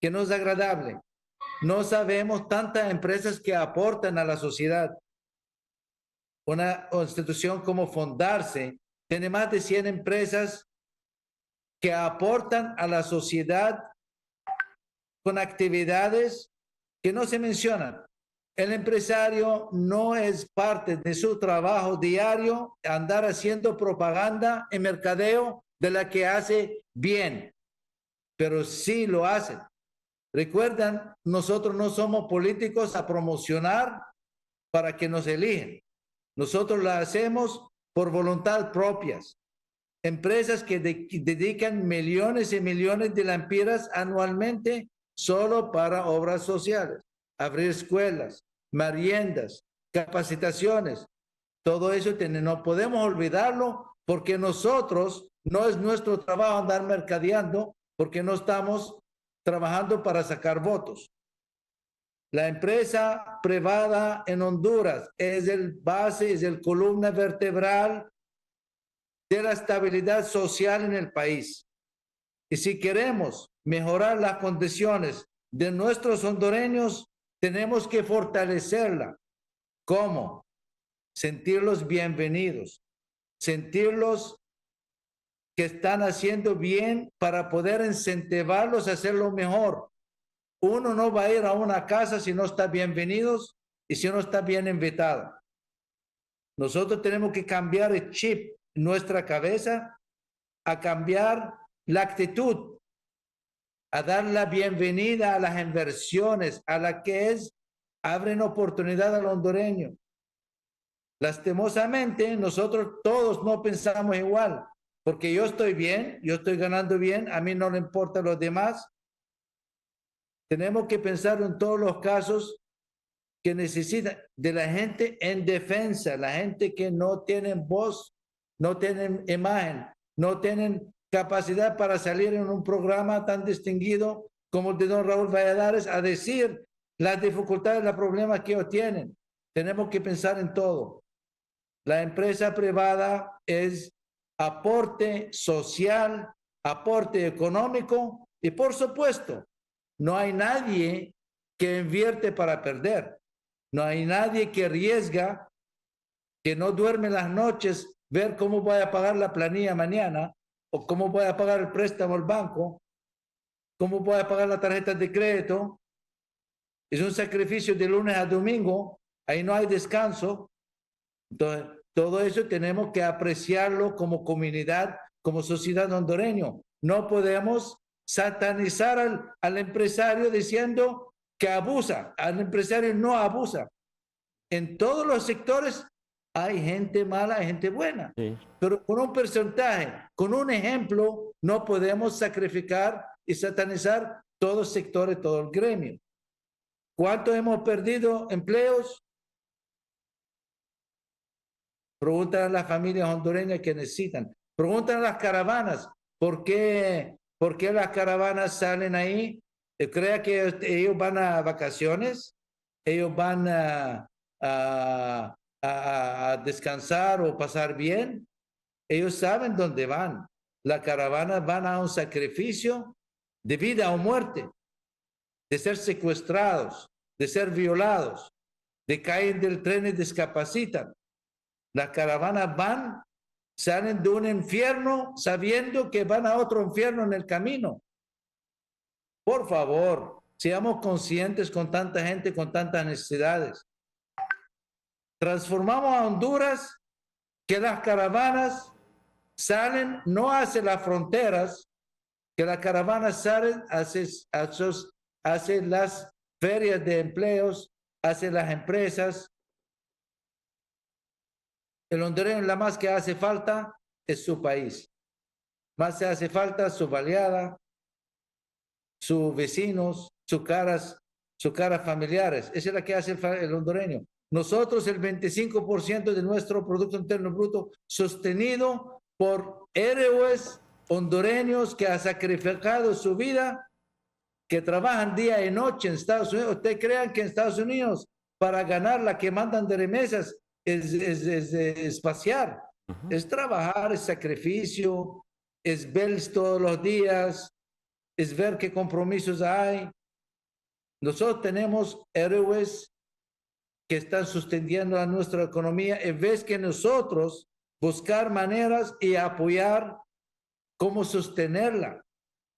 que no es agradable. No sabemos tantas empresas que aportan a la sociedad. Una institución como Fondarse tiene más de 100 empresas que aportan a la sociedad con actividades que no se mencionan. El empresario no es parte de su trabajo diario andar haciendo propaganda y mercadeo de la que hace bien, pero sí lo hace. Recuerdan, nosotros no somos políticos a promocionar para que nos elijan. Nosotros la hacemos por voluntad propias. Empresas que dedican millones y millones de lempiras anualmente solo para obras sociales, abrir escuelas, meriendas, capacitaciones. Todo eso no podemos olvidarlo porque nosotros no es nuestro trabajo andar mercadeando porque no estamos trabajando para sacar votos. La empresa privada en Honduras es el base, es el columna vertebral de la estabilidad social en el país. Y si queremos mejorar las condiciones de nuestros hondureños, tenemos que fortalecerla. ¿Cómo? Sentirlos bienvenidos, sentirlos que están haciendo bien para poder incentivarlos a hacerlo mejor. Uno no va a ir a una casa si no está bienvenidos y si no está bien invitado. Nosotros tenemos que cambiar el chip en nuestra cabeza, a cambiar la actitud, a dar la bienvenida a las inversiones, a la que abren oportunidad al hondureño. Lastimosamente, nosotros todos no pensamos igual, porque yo estoy bien, yo estoy ganando bien, a mí no le importa a los demás. Tenemos que pensar en todos los casos que necesitan de la gente en defensa, la gente que no tienen voz, no tienen imagen, no tienen capacidad para salir en un programa tan distinguido como el de don Raúl Valladares a decir las dificultades, los problemas que ellos tienen. Tenemos que pensar en todo. La empresa privada es aporte social, aporte económico y por supuesto, no hay nadie que invierte para perder. No hay nadie que arriesga, que no duerme las noches, ver cómo voy a pagar la planilla mañana, o cómo voy a pagar el préstamo al banco, cómo voy a pagar la tarjeta de crédito. Es un sacrificio de lunes a domingo, ahí no hay descanso. Entonces, todo eso tenemos que apreciarlo como comunidad, como sociedad hondureño. No podemos satanizar al empresario diciendo que abusa. Al empresario no abusa. En todos los sectores hay gente mala, hay gente buena. Sí. Pero con un porcentaje, con un ejemplo, no podemos sacrificar y satanizar todo el sector y todo el gremio. ¿Cuánto hemos perdido empleos? Preguntan a las familias hondureñas que necesitan. Preguntan a las caravanas, ¿por qué las caravanas salen ahí? ¿Cree que ellos van a vacaciones? ¿Ellos van a descansar o pasar bien? Ellos saben dónde van. Las caravanas van a un sacrificio de vida o muerte, de ser secuestrados, de ser violados, de caer del tren y discapacitan. Las caravanas salen de un infierno sabiendo que van a otro infierno en el camino. Por favor, seamos conscientes con tanta gente, con tantas necesidades. Transformamos a Honduras, que las caravanas salen no hacia las fronteras, que las caravanas salen hacia las ferias de empleos, hacia las empresas. El hondureño, la más que hace falta es su país. Más se hace falta su baleada, sus vecinos, sus caras familiares. Esa es la que hace el hondureño. Nosotros el 25% de nuestro Producto Interno Bruto sostenido por héroes hondureños que han sacrificado su vida, que trabajan día y noche en Estados Unidos. ¿Ustedes creen que en Estados Unidos para ganar la que mandan de remesas es pasear? Es trabajar, es sacrificio, es ver todos los días, es ver qué compromisos hay. Nosotros tenemos héroes que están sosteniendo a nuestra economía en vez que nosotros buscar maneras y apoyar cómo sostenerla.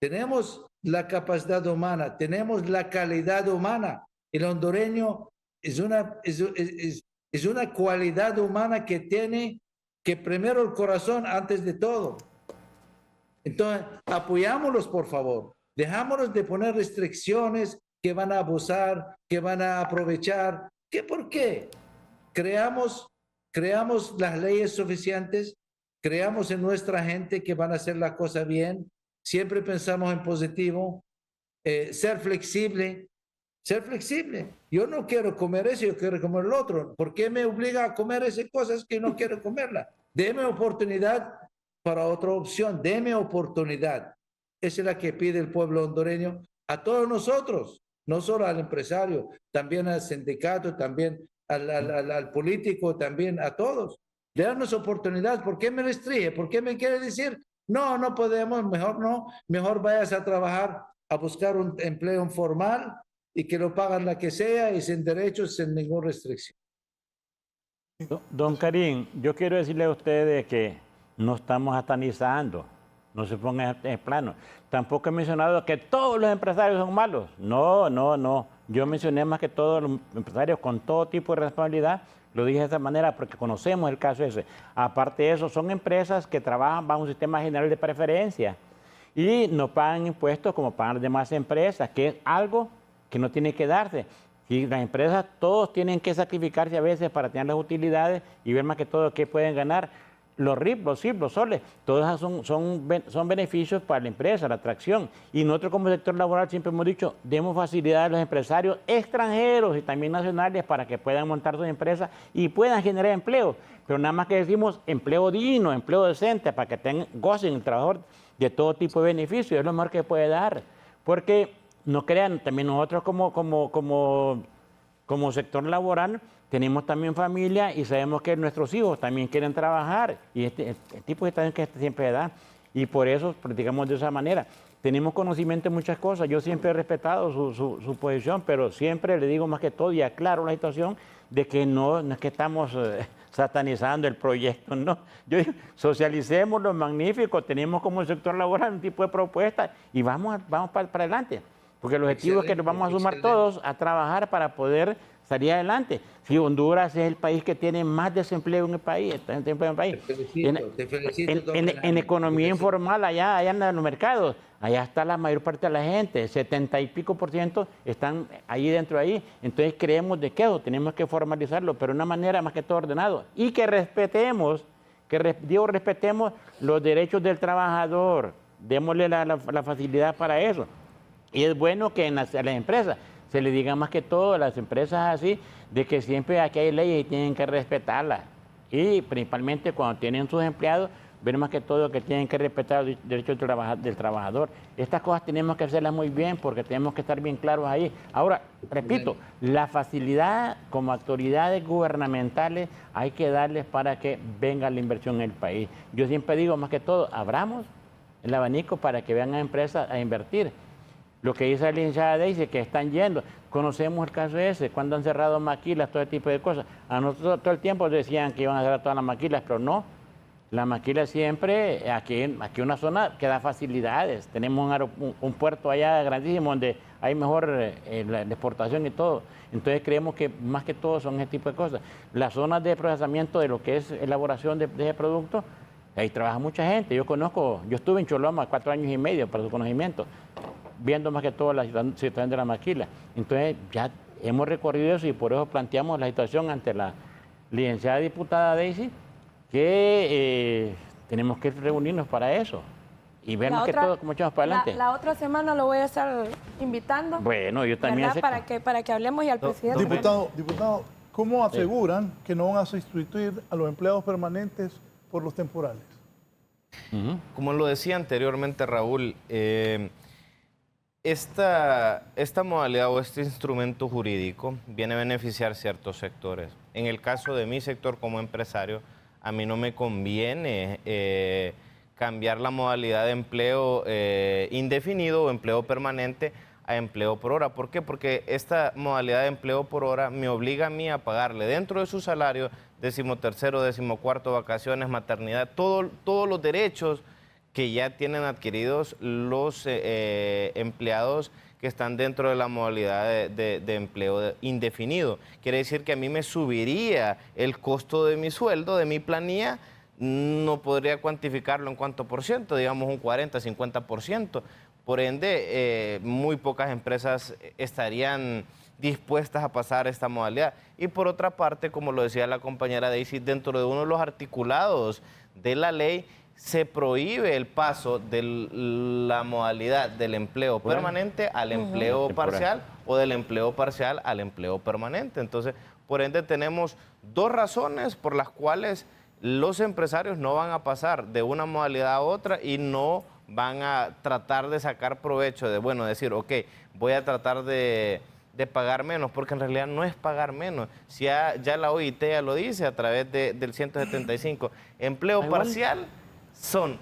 Tenemos la capacidad humana, tenemos la calidad humana. El hondureño es una cualidad humana que tiene que primero el corazón antes de todo. Entonces, apoyámoslos, por favor. Dejámonos de poner restricciones que van a abusar, que van a aprovechar. ¿Por qué? Creamos las leyes suficientes, creamos en nuestra gente que van a hacer la cosa bien, siempre pensamos en positivo, ser flexible. Yo no quiero comer eso, yo quiero comer el otro. ¿Por qué me obliga a comer esas cosas que no quiero comerlas? Deme oportunidad para otra opción, deme oportunidad. Esa es la que pide el pueblo hondureño a todos nosotros, no solo al empresario, también al sindicato, también al político, también a todos. Darnos oportunidad. ¿Por qué me restringe? ¿Por qué me quiere decir, no podemos, mejor no, mejor vayas a trabajar, a buscar un empleo informal y que lo pagan la que sea y sin derechos, sin ninguna restricción? Don Karim, yo quiero decirle a ustedes que no estamos satanizando, no se pongan en plano. Tampoco he mencionado que todos los empresarios son malos. No. Yo mencioné más que todos los empresarios con todo tipo de responsabilidad. Lo dije de esa manera porque conocemos el caso ese. Aparte de eso, son empresas que trabajan bajo un sistema general de preferencia y no pagan impuestos como pagan las demás empresas, que es algo que no tiene que darse. Y las empresas, todos tienen que sacrificarse a veces para tener las utilidades y ver más que todo qué pueden ganar. Los RIP, los SIP, los soles, todos son beneficios para la empresa, la atracción. Y nosotros como sector laboral siempre hemos dicho, demos facilidades a los empresarios extranjeros y también nacionales para que puedan montar sus empresas y puedan generar empleo. Pero nada más que decimos empleo digno, empleo decente, para que gocen el trabajador de todo tipo de beneficios. Es lo mejor que puede dar. Porque no crean, también nosotros como sector laboral, tenemos también familia y sabemos que nuestros hijos también quieren trabajar y el tipo de situación que siempre da. Y por eso practicamos de esa manera. Tenemos conocimiento de muchas cosas. Yo siempre he respetado su posición, pero siempre le digo más que todo y aclaro la situación de que no es que estamos satanizando el proyecto, no. Yo digo, socialicemos lo magnífico, tenemos como el sector laboral un tipo de propuesta y vamos para adelante. Porque el objetivo es que nos vamos a sumar todos a trabajar para poder salir adelante. Si Honduras es el país que tiene más desempleo en el país, Te felicito, don en Fernando. economía informal, allá en los mercados, allá está la mayor parte de la gente, 70 y pico % están ahí dentro ahí. Entonces creemos de que eso tenemos que formalizarlo, pero de una manera más que todo ordenado. Y que respetemos, respetemos los derechos del trabajador, démosle la facilidad para eso. Y es bueno que a las empresas se le diga más que todo a las empresas así, de que siempre aquí hay leyes y tienen que respetarlas. Y principalmente cuando tienen sus empleados, ver más que todo que tienen que respetar los derechos del trabajador. Estas cosas tenemos que hacerlas muy bien porque tenemos que estar bien claros ahí. Ahora, repito, la facilidad como autoridades gubernamentales hay que darles para que venga la inversión en el país. Yo siempre digo, más que todo, abramos el abanico para que vengan empresas a invertir. Lo que dice la licenciada Daisy, que están yendo. Conocemos el caso ese, cuando han cerrado maquilas, todo tipo de cosas. A nosotros todo el tiempo decían que iban a cerrar todas las maquilas, pero no. La maquila siempre, aquí una zona que da facilidades. Tenemos un puerto allá grandísimo donde hay mejor la exportación y todo. Entonces creemos que más que todo son ese tipo de cosas. Las zonas de procesamiento de lo que es elaboración de ese producto, ahí trabaja mucha gente. Yo estuve en Choloma 4 años y medio para su conocimiento, viendo más que todo la situación de la maquila. Entonces ya hemos recorrido eso y por eso planteamos la situación ante la licenciada diputada Daisy, que tenemos que reunirnos para eso y ver más que todo cómo echamos para adelante. La otra semana lo voy a estar invitando. Bueno, yo también sé. Para que hablemos y al presidente. Diputado, ¿cómo aseguran que no van a sustituir a los empleados permanentes por los temporales? Como lo decía anteriormente Raúl, esta modalidad o este instrumento jurídico viene a beneficiar ciertos sectores. En el caso de mi sector como empresario, a mí no me conviene cambiar la modalidad de empleo indefinido o empleo permanente a empleo por hora. ¿Por qué? Porque esta modalidad de empleo por hora me obliga a mí a pagarle dentro de su salario 13º, 14º, vacaciones, maternidad, todos los derechos que ya tienen adquiridos los empleados que están dentro de la modalidad de empleo indefinido. Quiere decir que a mí me subiría el costo de mi sueldo, de mi planilla, no podría cuantificarlo en cuánto por ciento, digamos un 40, 50%. Por ende, muy pocas empresas estarían dispuestas a pasar esta modalidad. Y por otra parte, como lo decía la compañera Daisy, dentro de uno de los articulados de la ley, se prohíbe el paso de la modalidad del empleo permanente al empleo parcial o del empleo parcial al empleo permanente. Entonces, por ende, tenemos dos razones por las cuales los empresarios no van a pasar de una modalidad a otra y no van a tratar de sacar provecho de, bueno, decir, ok, voy a tratar de pagar menos, porque en realidad no es pagar menos. Si ya la OIT ya lo dice a través del 175, empleo parcial son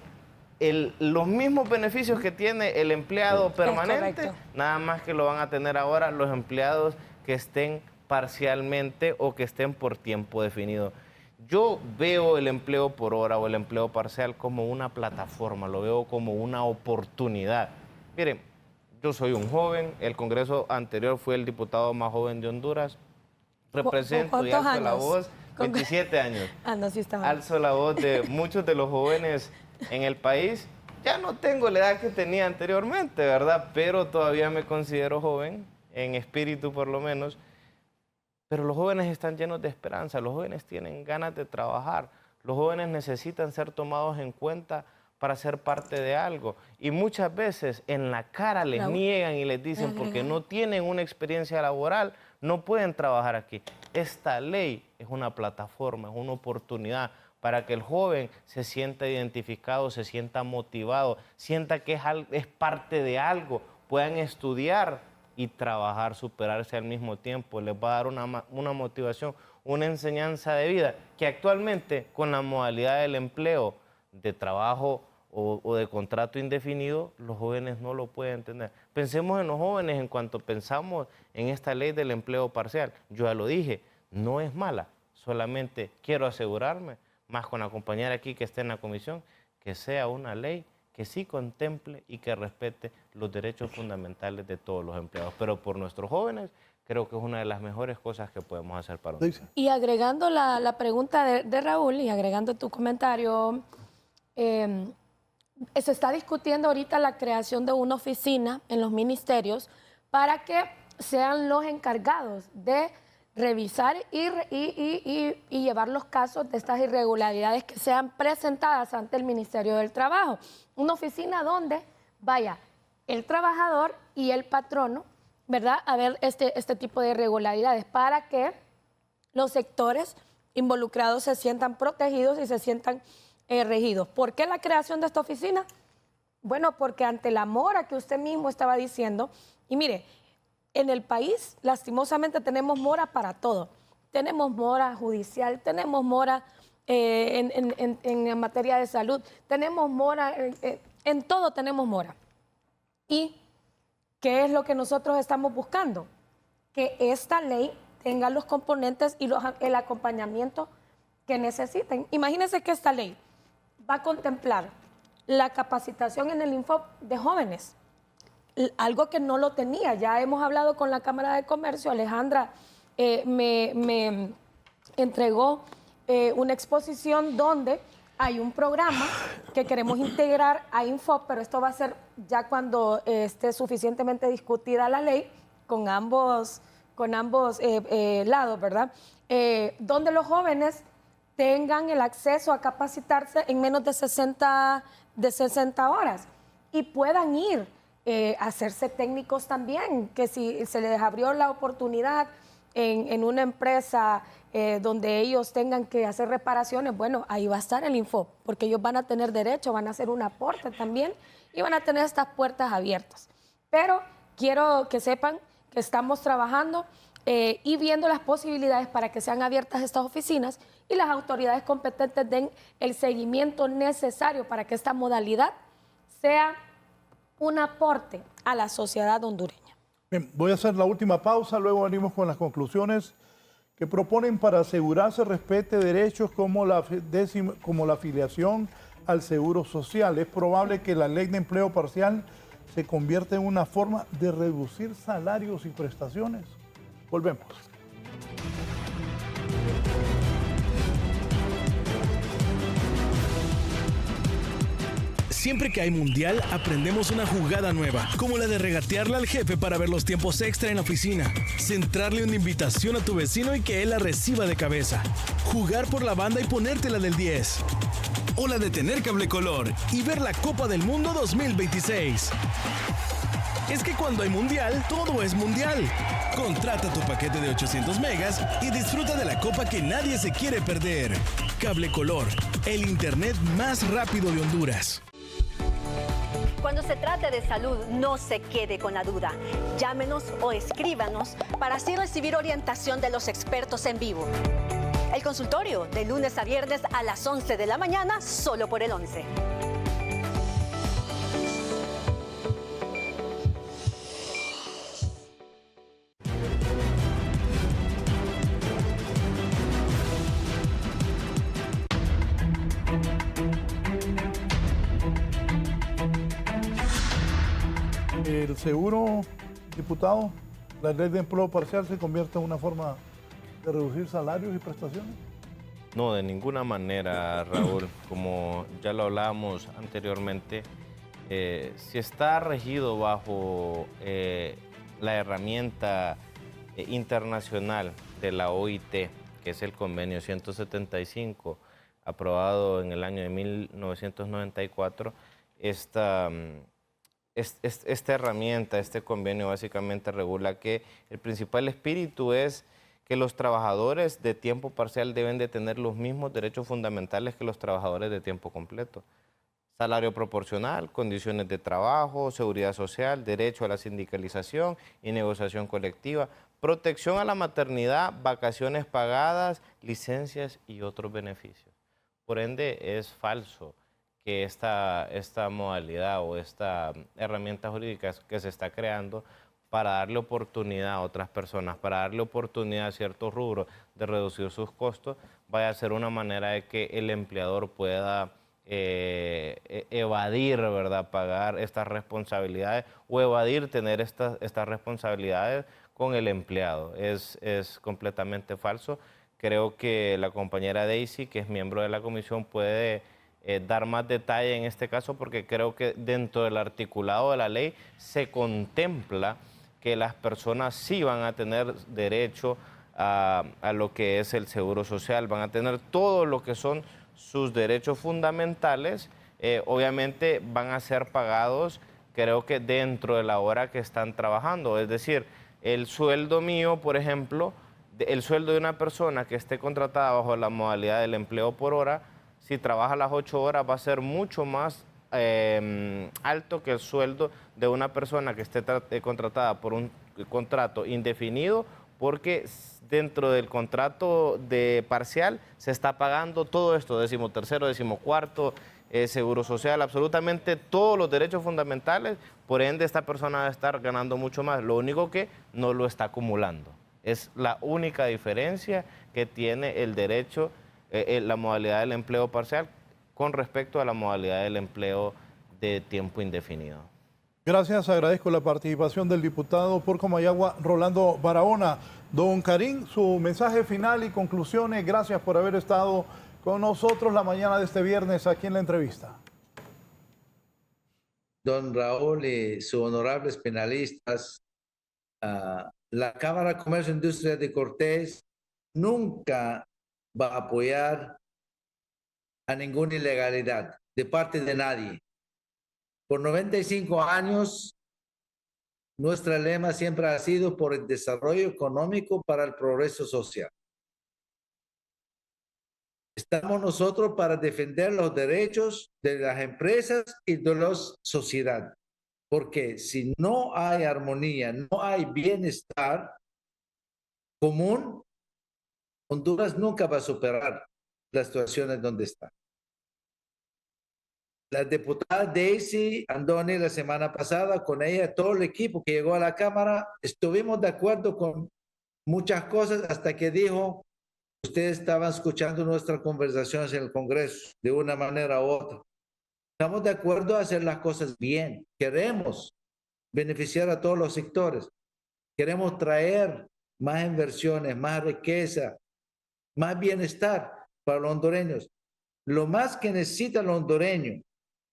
los mismos beneficios que tiene el empleado permanente, nada más que lo van a tener ahora los empleados que estén parcialmente o que estén por tiempo definido. Yo veo el empleo por hora o el empleo parcial como una plataforma, lo veo como una oportunidad. Miren, yo soy un joven, el Congreso anterior fue el diputado más joven de Honduras, represento y alzo la voz, 27 años. No, sí está mal. Alzo la voz de muchos de los jóvenes en el país. Ya no tengo la edad que tenía anteriormente, ¿verdad? Pero todavía me considero joven, en espíritu por lo menos. Pero los jóvenes están llenos de esperanza, los jóvenes tienen ganas de trabajar, los jóvenes necesitan ser tomados en cuenta para ser parte de algo. Y muchas veces en la cara les niegan y les dicen porque no tienen una experiencia laboral, no pueden trabajar aquí. Esta ley es una plataforma, es una oportunidad para que el joven se sienta identificado, se sienta motivado, sienta que es parte de algo, puedan estudiar y trabajar, superarse al mismo tiempo. Les va a dar una motivación, una enseñanza de vida que actualmente con la modalidad del empleo de trabajo o de contrato indefinido, los jóvenes no lo pueden entender. Pensemos en los jóvenes en cuanto pensamos en esta ley del empleo parcial. Yo ya lo dije, no es mala, solamente quiero asegurarme, más con la compañera aquí que esté en la comisión, que sea una ley que sí contemple y que respete los derechos fundamentales de todos los empleados. Pero por nuestros jóvenes creo que es una de las mejores cosas que podemos hacer para un... Y agregando la pregunta de Raúl y agregando tu comentario, se está discutiendo ahorita la creación de una oficina en los ministerios para que sean los encargados de revisar y llevar los casos de estas irregularidades que sean presentadas ante el Ministerio del Trabajo. Una oficina donde vaya el trabajador y el patrono, ¿verdad?, a ver este tipo de irregularidades para que los sectores involucrados se sientan protegidos y se sientan regidos. ¿Por qué la creación de esta oficina? Bueno, porque ante la mora que usted mismo estaba diciendo, y mire, en el país, lastimosamente, tenemos mora para todo. Tenemos mora judicial, tenemos mora en materia de salud, tenemos mora, en todo tenemos mora. ¿Y qué es lo que nosotros estamos buscando? Que esta ley tenga los componentes y el acompañamiento que necesiten. Imagínense que esta ley va a contemplar la capacitación en el Infop de jóvenes, algo que no lo tenía. Ya hemos hablado con la Cámara de Comercio. Alejandra me entregó una exposición donde hay un programa que queremos integrar a Infop, pero esto va a ser ya cuando esté suficientemente discutida la ley con ambos lados, ¿verdad? Donde los jóvenes tengan el acceso a capacitarse en menos de 60 horas y puedan ir hacerse técnicos también, que si se les abrió la oportunidad en una empresa donde ellos tengan que hacer reparaciones, bueno, ahí va a estar el Infop, porque ellos van a tener derecho, van a hacer un aporte también y van a tener estas puertas abiertas. Pero quiero que sepan que estamos trabajando y viendo las posibilidades para que sean abiertas estas oficinas y las autoridades competentes den el seguimiento necesario para que esta modalidad sea un aporte a la sociedad hondureña. Bien, voy a hacer la última pausa, luego venimos con las conclusiones que proponen para asegurarse respete derechos como la afiliación al Seguro Social. Es probable que la ley de empleo parcial se convierta en una forma de reducir salarios y prestaciones. Volvemos. Siempre que hay mundial, aprendemos una jugada nueva, como la de regatearle al jefe para ver los tiempos extra en la oficina, centrarle una invitación a tu vecino y que él la reciba de cabeza, jugar por la banda y ponértela del 10, o la de tener cable color y ver la Copa del Mundo 2026. Es que cuando hay mundial, todo es mundial. Contrata tu paquete de 800 megas y disfruta de la copa que nadie se quiere perder. Cable Color, el internet más rápido de Honduras. Cuando se trate de salud, no se quede con la duda. Llámenos o escríbanos para así recibir orientación de los expertos en vivo. El consultorio, de lunes a viernes a las 11 de la mañana, solo por el 11. El seguro, diputado, la ley de empleo parcial se convierte en una forma de reducir salarios y prestaciones. No, de ninguna manera, Raúl. Como ya lo hablábamos anteriormente, si está regido bajo la herramienta internacional de la OIT, que es el convenio 175, aprobado en el año de 1994, esta herramienta, este convenio básicamente regula que el principal espíritu es que los trabajadores de tiempo parcial deben de tener los mismos derechos fundamentales que los trabajadores de tiempo completo. Salario proporcional, condiciones de trabajo, seguridad social, derecho a la sindicalización y negociación colectiva, protección a la maternidad, vacaciones pagadas, licencias y otros beneficios. Por ende, es falso que esta modalidad o esta herramienta jurídica que se está creando para darle oportunidad a otras personas, para darle oportunidad a ciertos rubros de reducir sus costos, vaya a ser una manera de que el empleador pueda evadir, ¿verdad?, pagar estas responsabilidades o evadir tener estas responsabilidades con el empleado. Es completamente falso. Creo que la compañera Daisy, que es miembro de la comisión, puede dar más detalle en este caso, porque creo que dentro del articulado de la ley se contempla que las personas sí van a tener derecho a lo que es el seguro social, van a tener todo lo que son sus derechos fundamentales, obviamente van a ser pagados, creo que dentro de la hora que están trabajando. Es decir, el sueldo mío, por ejemplo, el sueldo de una persona que esté contratada bajo la modalidad del empleo por hora, si trabaja las 8 horas va a ser mucho más alto que el sueldo de una persona que esté contratada por un contrato indefinido, porque dentro del contrato de parcial se está pagando todo esto, 13º, 14º, seguro social, absolutamente todos los derechos fundamentales. Por ende, esta persona va a estar ganando mucho más. Lo único que no lo está acumulando. Es la única diferencia que tiene el derecho, la modalidad del empleo parcial con respecto a la modalidad del empleo de tiempo indefinido. Gracias, agradezco la participación del diputado por Comayagua, Rolando Barahona. Don Karim, su mensaje final y conclusiones. Gracias por haber estado con nosotros la mañana de este viernes aquí en la entrevista. Don Raúl y sus honorables penalistas, la Cámara de Comercio e Industria de Cortés nunca va a apoyar a ninguna ilegalidad de parte de nadie. Por 95 años, nuestro lema siempre ha sido por el desarrollo económico para el progreso social. Estamos nosotros para defender los derechos de las empresas y de la sociedad. Porque si no hay armonía, no hay bienestar común, Honduras nunca va a superar las situaciones donde está. La diputada Daisy Andoni la semana pasada, con ella, todo el equipo que llegó a la Cámara, estuvimos de acuerdo con muchas cosas hasta que dijo, ustedes estaban escuchando nuestras conversaciones en el Congreso de una manera u otra. Estamos de acuerdo a hacer las cosas bien. Queremos beneficiar a todos los sectores. Queremos traer más inversiones, más riqueza, más bienestar para los hondureños. Lo más que necesita el hondureño,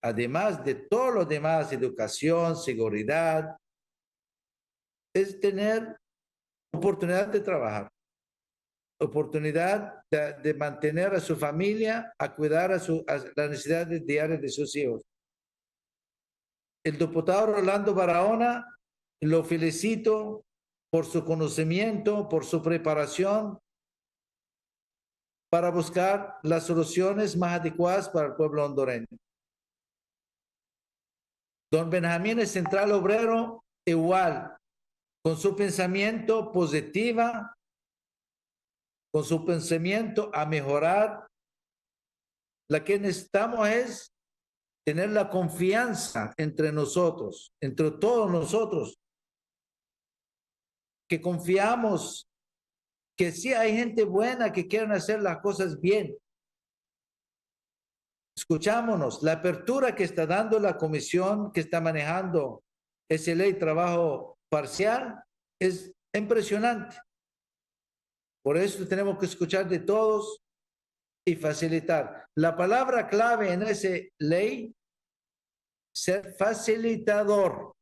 además de todo lo demás, educación, seguridad, es tener oportunidad de trabajar, oportunidad de mantener a su familia, a cuidar a las necesidades diarias de sus hijos. El diputado Rolando Barahona, lo felicito por su conocimiento, por su preparación para buscar las soluciones más adecuadas para el pueblo hondureño. Don Benjamín es Central Obrero, igual, con su pensamiento positiva, con su pensamiento a mejorar. Lo que necesitamos es tener la confianza entre nosotros, entre todos nosotros, que confiamos que sí hay gente buena que quieren hacer las cosas bien. Escuchámonos, la apertura que está dando la comisión que está manejando esa ley de trabajo parcial es impresionante. Por eso tenemos que escuchar de todos y facilitar. La palabra clave en esa ley, ser facilitador.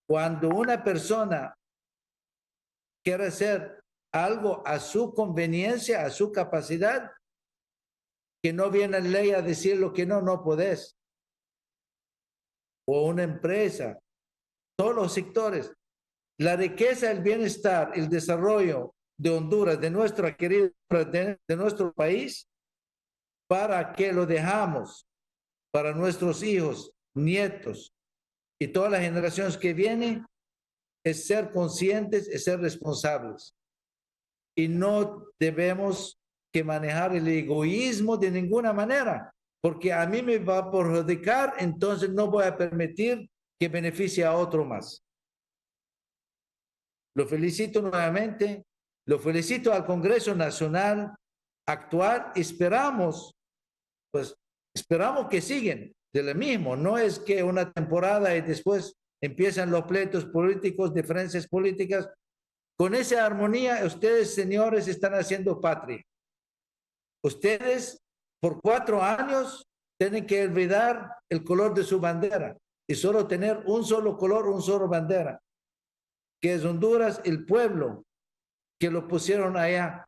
Cuando una persona quiere hacer algo a su conveniencia, a su capacidad, que no viene la ley a decir lo que no podés. O una empresa, todos los sectores. La riqueza, el bienestar, el desarrollo de Honduras, de nuestra querida, de nuestro país, para que lo dejamos para nuestros hijos, nietos y todas las generaciones que vienen, es ser conscientes, es ser responsables. Y no debemos que manejar el egoísmo de ninguna manera, porque a mí me va a perjudicar, entonces no voy a permitir que beneficie a otro más. Lo felicito nuevamente, lo felicito al Congreso Nacional actual. Esperamos pues Esperamos que siguen de lo mismo. No es que una temporada y después empiezan los pleitos políticos, diferencias políticas. Con esa armonía, ustedes, señores, están haciendo patria. Ustedes, por 4 años, tienen que olvidar el color de su bandera y solo tener un solo color, un solo bandera, que es Honduras, el pueblo que lo pusieron allá.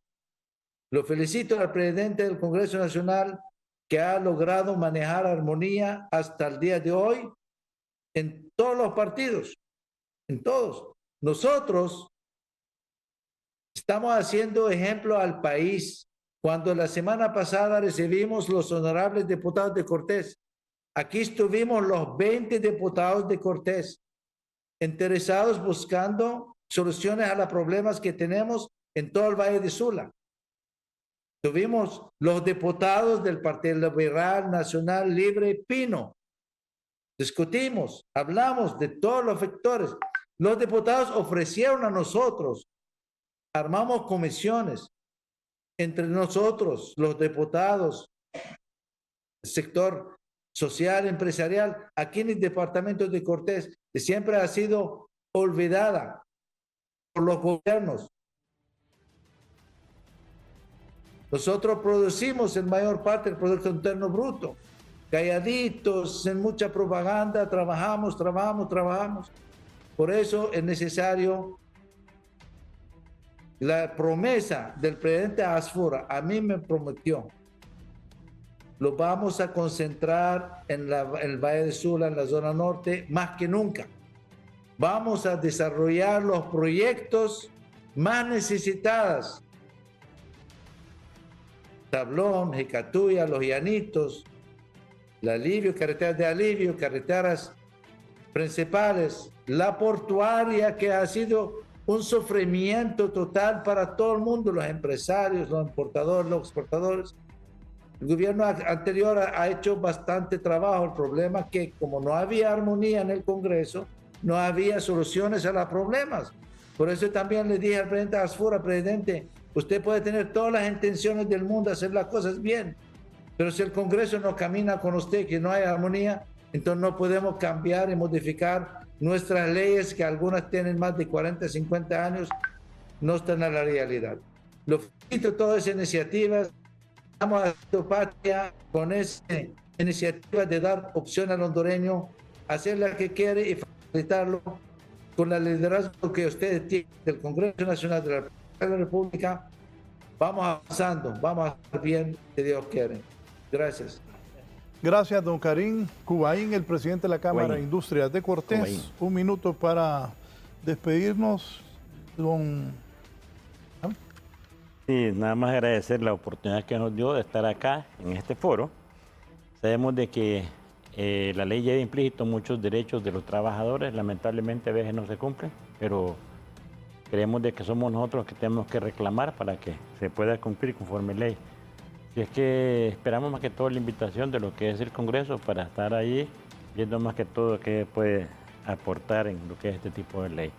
Lo felicito al presidente del Congreso Nacional, que ha logrado manejar armonía hasta el día de hoy en todos los partidos, en todos. Nosotros estamos haciendo ejemplo al país. Cuando la semana pasada recibimos los honorables diputados de Cortés, aquí estuvimos los 20 diputados de Cortés, interesados buscando soluciones a los problemas que tenemos en todo el Valle de Sula. Tuvimos los diputados del Partido Liberal Nacional Libre Pino. Discutimos, hablamos de todos los sectores. Los diputados ofrecieron a nosotros, armamos comisiones entre nosotros, los diputados, el sector social, empresarial, aquí en el departamento de Cortés, que siempre ha sido olvidada por los gobiernos. Nosotros producimos en mayor parte el Producto Interno Bruto, calladitos, en mucha propaganda, trabajamos. Por eso es necesario la promesa del presidente Asfura. A mí me prometió, lo vamos a concentrar en el Valle de Sula, en la zona norte, más que nunca. Vamos a desarrollar los proyectos más necesitados. Tablón, Jicatuya, Los Llanitos, el alivio, carreteras de alivio, carreteras principales, la portuaria, que ha sido un sufrimiento total para todo el mundo, los empresarios, los importadores, los exportadores. El gobierno anterior ha hecho bastante trabajo. El problema es que como no había armonía en el Congreso, no había soluciones a los problemas. Por eso también le dije al presidente Asfura, presidente, usted puede tener todas las intenciones del mundo, hacer las cosas bien, pero si el Congreso no camina con usted, que no hay armonía, entonces no podemos cambiar y modificar nuestras leyes, que algunas tienen más de 40, 50 años, no están a la realidad. Lo felicito todas esas iniciativas. Estamos haciendo patria con esa iniciativa de dar opción al hondureño, hacer lo que quiere y facilitarlo con el liderazgo que ustedes tienen del Congreso Nacional de la República. Vamos avanzando, vamos a estar bien, si Dios quiere. Gracias. Gracias, don Karim Cubaín, el presidente de la Cámara de Industrias de Cortés. Cubaín. Un minuto para despedirnos, don... Sí, nada más agradecer la oportunidad que nos dio de estar acá en este foro. Sabemos de que la ley lleva implícito muchos derechos de los trabajadores, lamentablemente a veces no se cumplen, pero creemos de que somos nosotros que tenemos que reclamar para que se pueda cumplir conforme ley. Si es que esperamos más que todo la invitación de lo que es el Congreso para estar ahí, viendo más que todo qué puede aportar en lo que es este tipo de ley.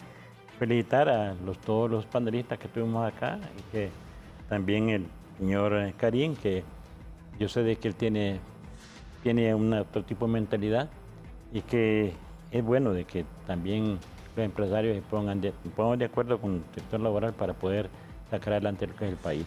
Felicitar a todos los panelistas que tuvimos acá y que también el señor Karim, que yo sé de que él tiene otro tipo de mentalidad y que es bueno de que también los empresarios se pongan de acuerdo con el sector laboral para poder sacar adelante lo que es el país.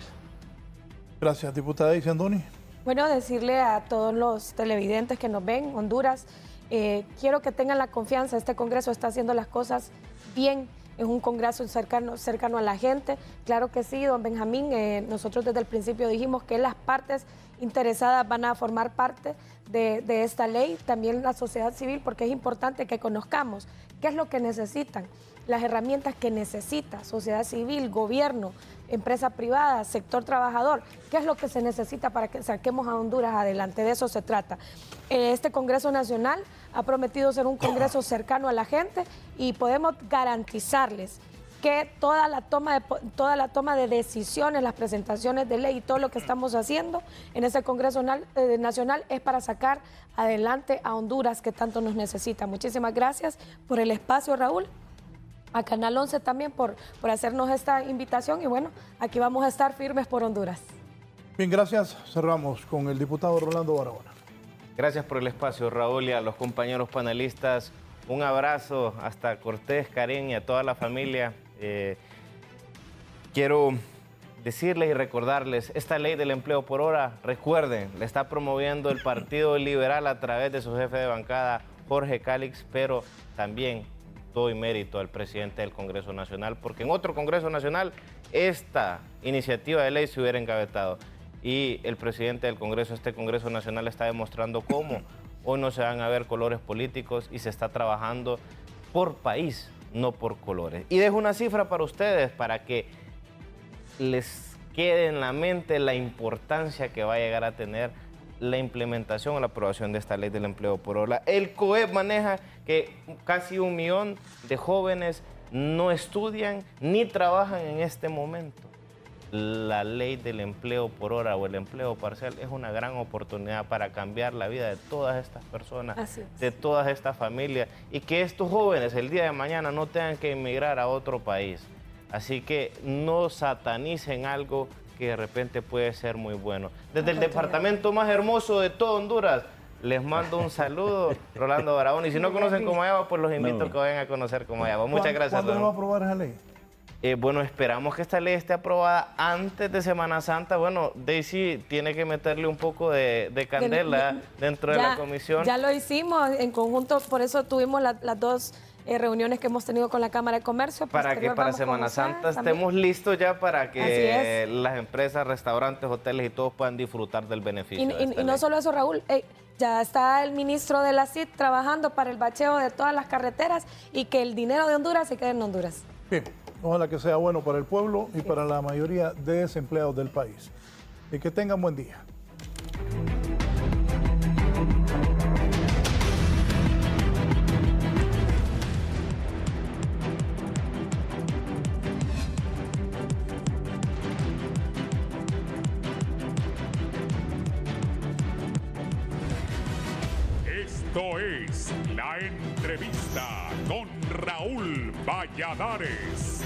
Gracias, diputada Isandoni. Bueno, decirle a todos los televidentes que nos ven, Honduras, quiero que tengan la confianza, este Congreso está haciendo las cosas bien. Es un Congreso cercano a la gente. Claro que sí, don Benjamín, nosotros desde el principio dijimos que las partes interesadas van a formar parte de esta ley, también la sociedad civil, porque es importante que conozcamos qué es lo que necesitan, las herramientas que necesita sociedad civil, gobierno, empresa privada, sector trabajador, qué es lo que se necesita para que saquemos a Honduras adelante. De eso se trata. Este Congreso Nacional ha prometido ser un Congreso cercano a la gente y podemos garantizarles que toda la toma de decisiones, las presentaciones de ley y todo lo que estamos haciendo en este Congreso Nacional es para sacar adelante a Honduras, que tanto nos necesita. Muchísimas gracias por el espacio, Raúl. A Canal 11 también por hacernos esta invitación y bueno, aquí vamos a estar firmes por Honduras. Bien, gracias. Cerramos con el diputado Rolando Barahona. Gracias por el espacio, Raúl, y a los compañeros panelistas. Un abrazo hasta Cortés, Karen y a toda la familia. Quiero decirles y recordarles, esta ley del empleo por hora, recuerden, la está promoviendo el Partido Liberal a través de su jefe de bancada, Jorge Calix, pero también doy mérito al presidente del Congreso Nacional, porque en otro Congreso Nacional esta iniciativa de ley se hubiera engavetado. Y el presidente del Congreso, este Congreso Nacional, está demostrando cómo hoy no se van a ver colores políticos y se está trabajando por país, no por colores. Y dejo una cifra para ustedes, para que les quede en la mente la importancia que va a llegar a tener la implementación o la aprobación de esta ley del empleo por hora. El COEP maneja que casi 1 millón de jóvenes no estudian ni trabajan en este momento. La ley del empleo por hora o el empleo parcial es una gran oportunidad para cambiar la vida de todas estas personas, de todas estas familias, y que estos jóvenes el día de mañana no tengan que emigrar a otro país. Así que no satanicen algo que de repente puede ser muy bueno. Desde el departamento más hermoso de todo Honduras, les mando un saludo, Rolando Barahona. Y si no conocen Comayagua, pues los invito a que vayan a conocer Comayagua. Muchas gracias. ¿Cuándo va a aprobar esa ley? Bueno, esperamos que esta ley esté aprobada antes de Semana Santa. Bueno, Daisy tiene que meterle un poco de candela dentro de la comisión. Ya lo hicimos en conjunto, por eso tuvimos las dos reuniones que hemos tenido con la Cámara de Comercio. Para que para Semana Santa estemos listos ya para que las empresas, restaurantes, hoteles y todos puedan disfrutar del beneficio. Y no solo eso, Raúl, ya está el ministro de la CID trabajando para el bacheo de todas las carreteras y que el dinero de Honduras se quede en Honduras. Bien, ojalá que sea bueno para el pueblo y para la mayoría de desempleados del país. Y que tengan buen día. Esto es La Entrevista con Raúl Valladares.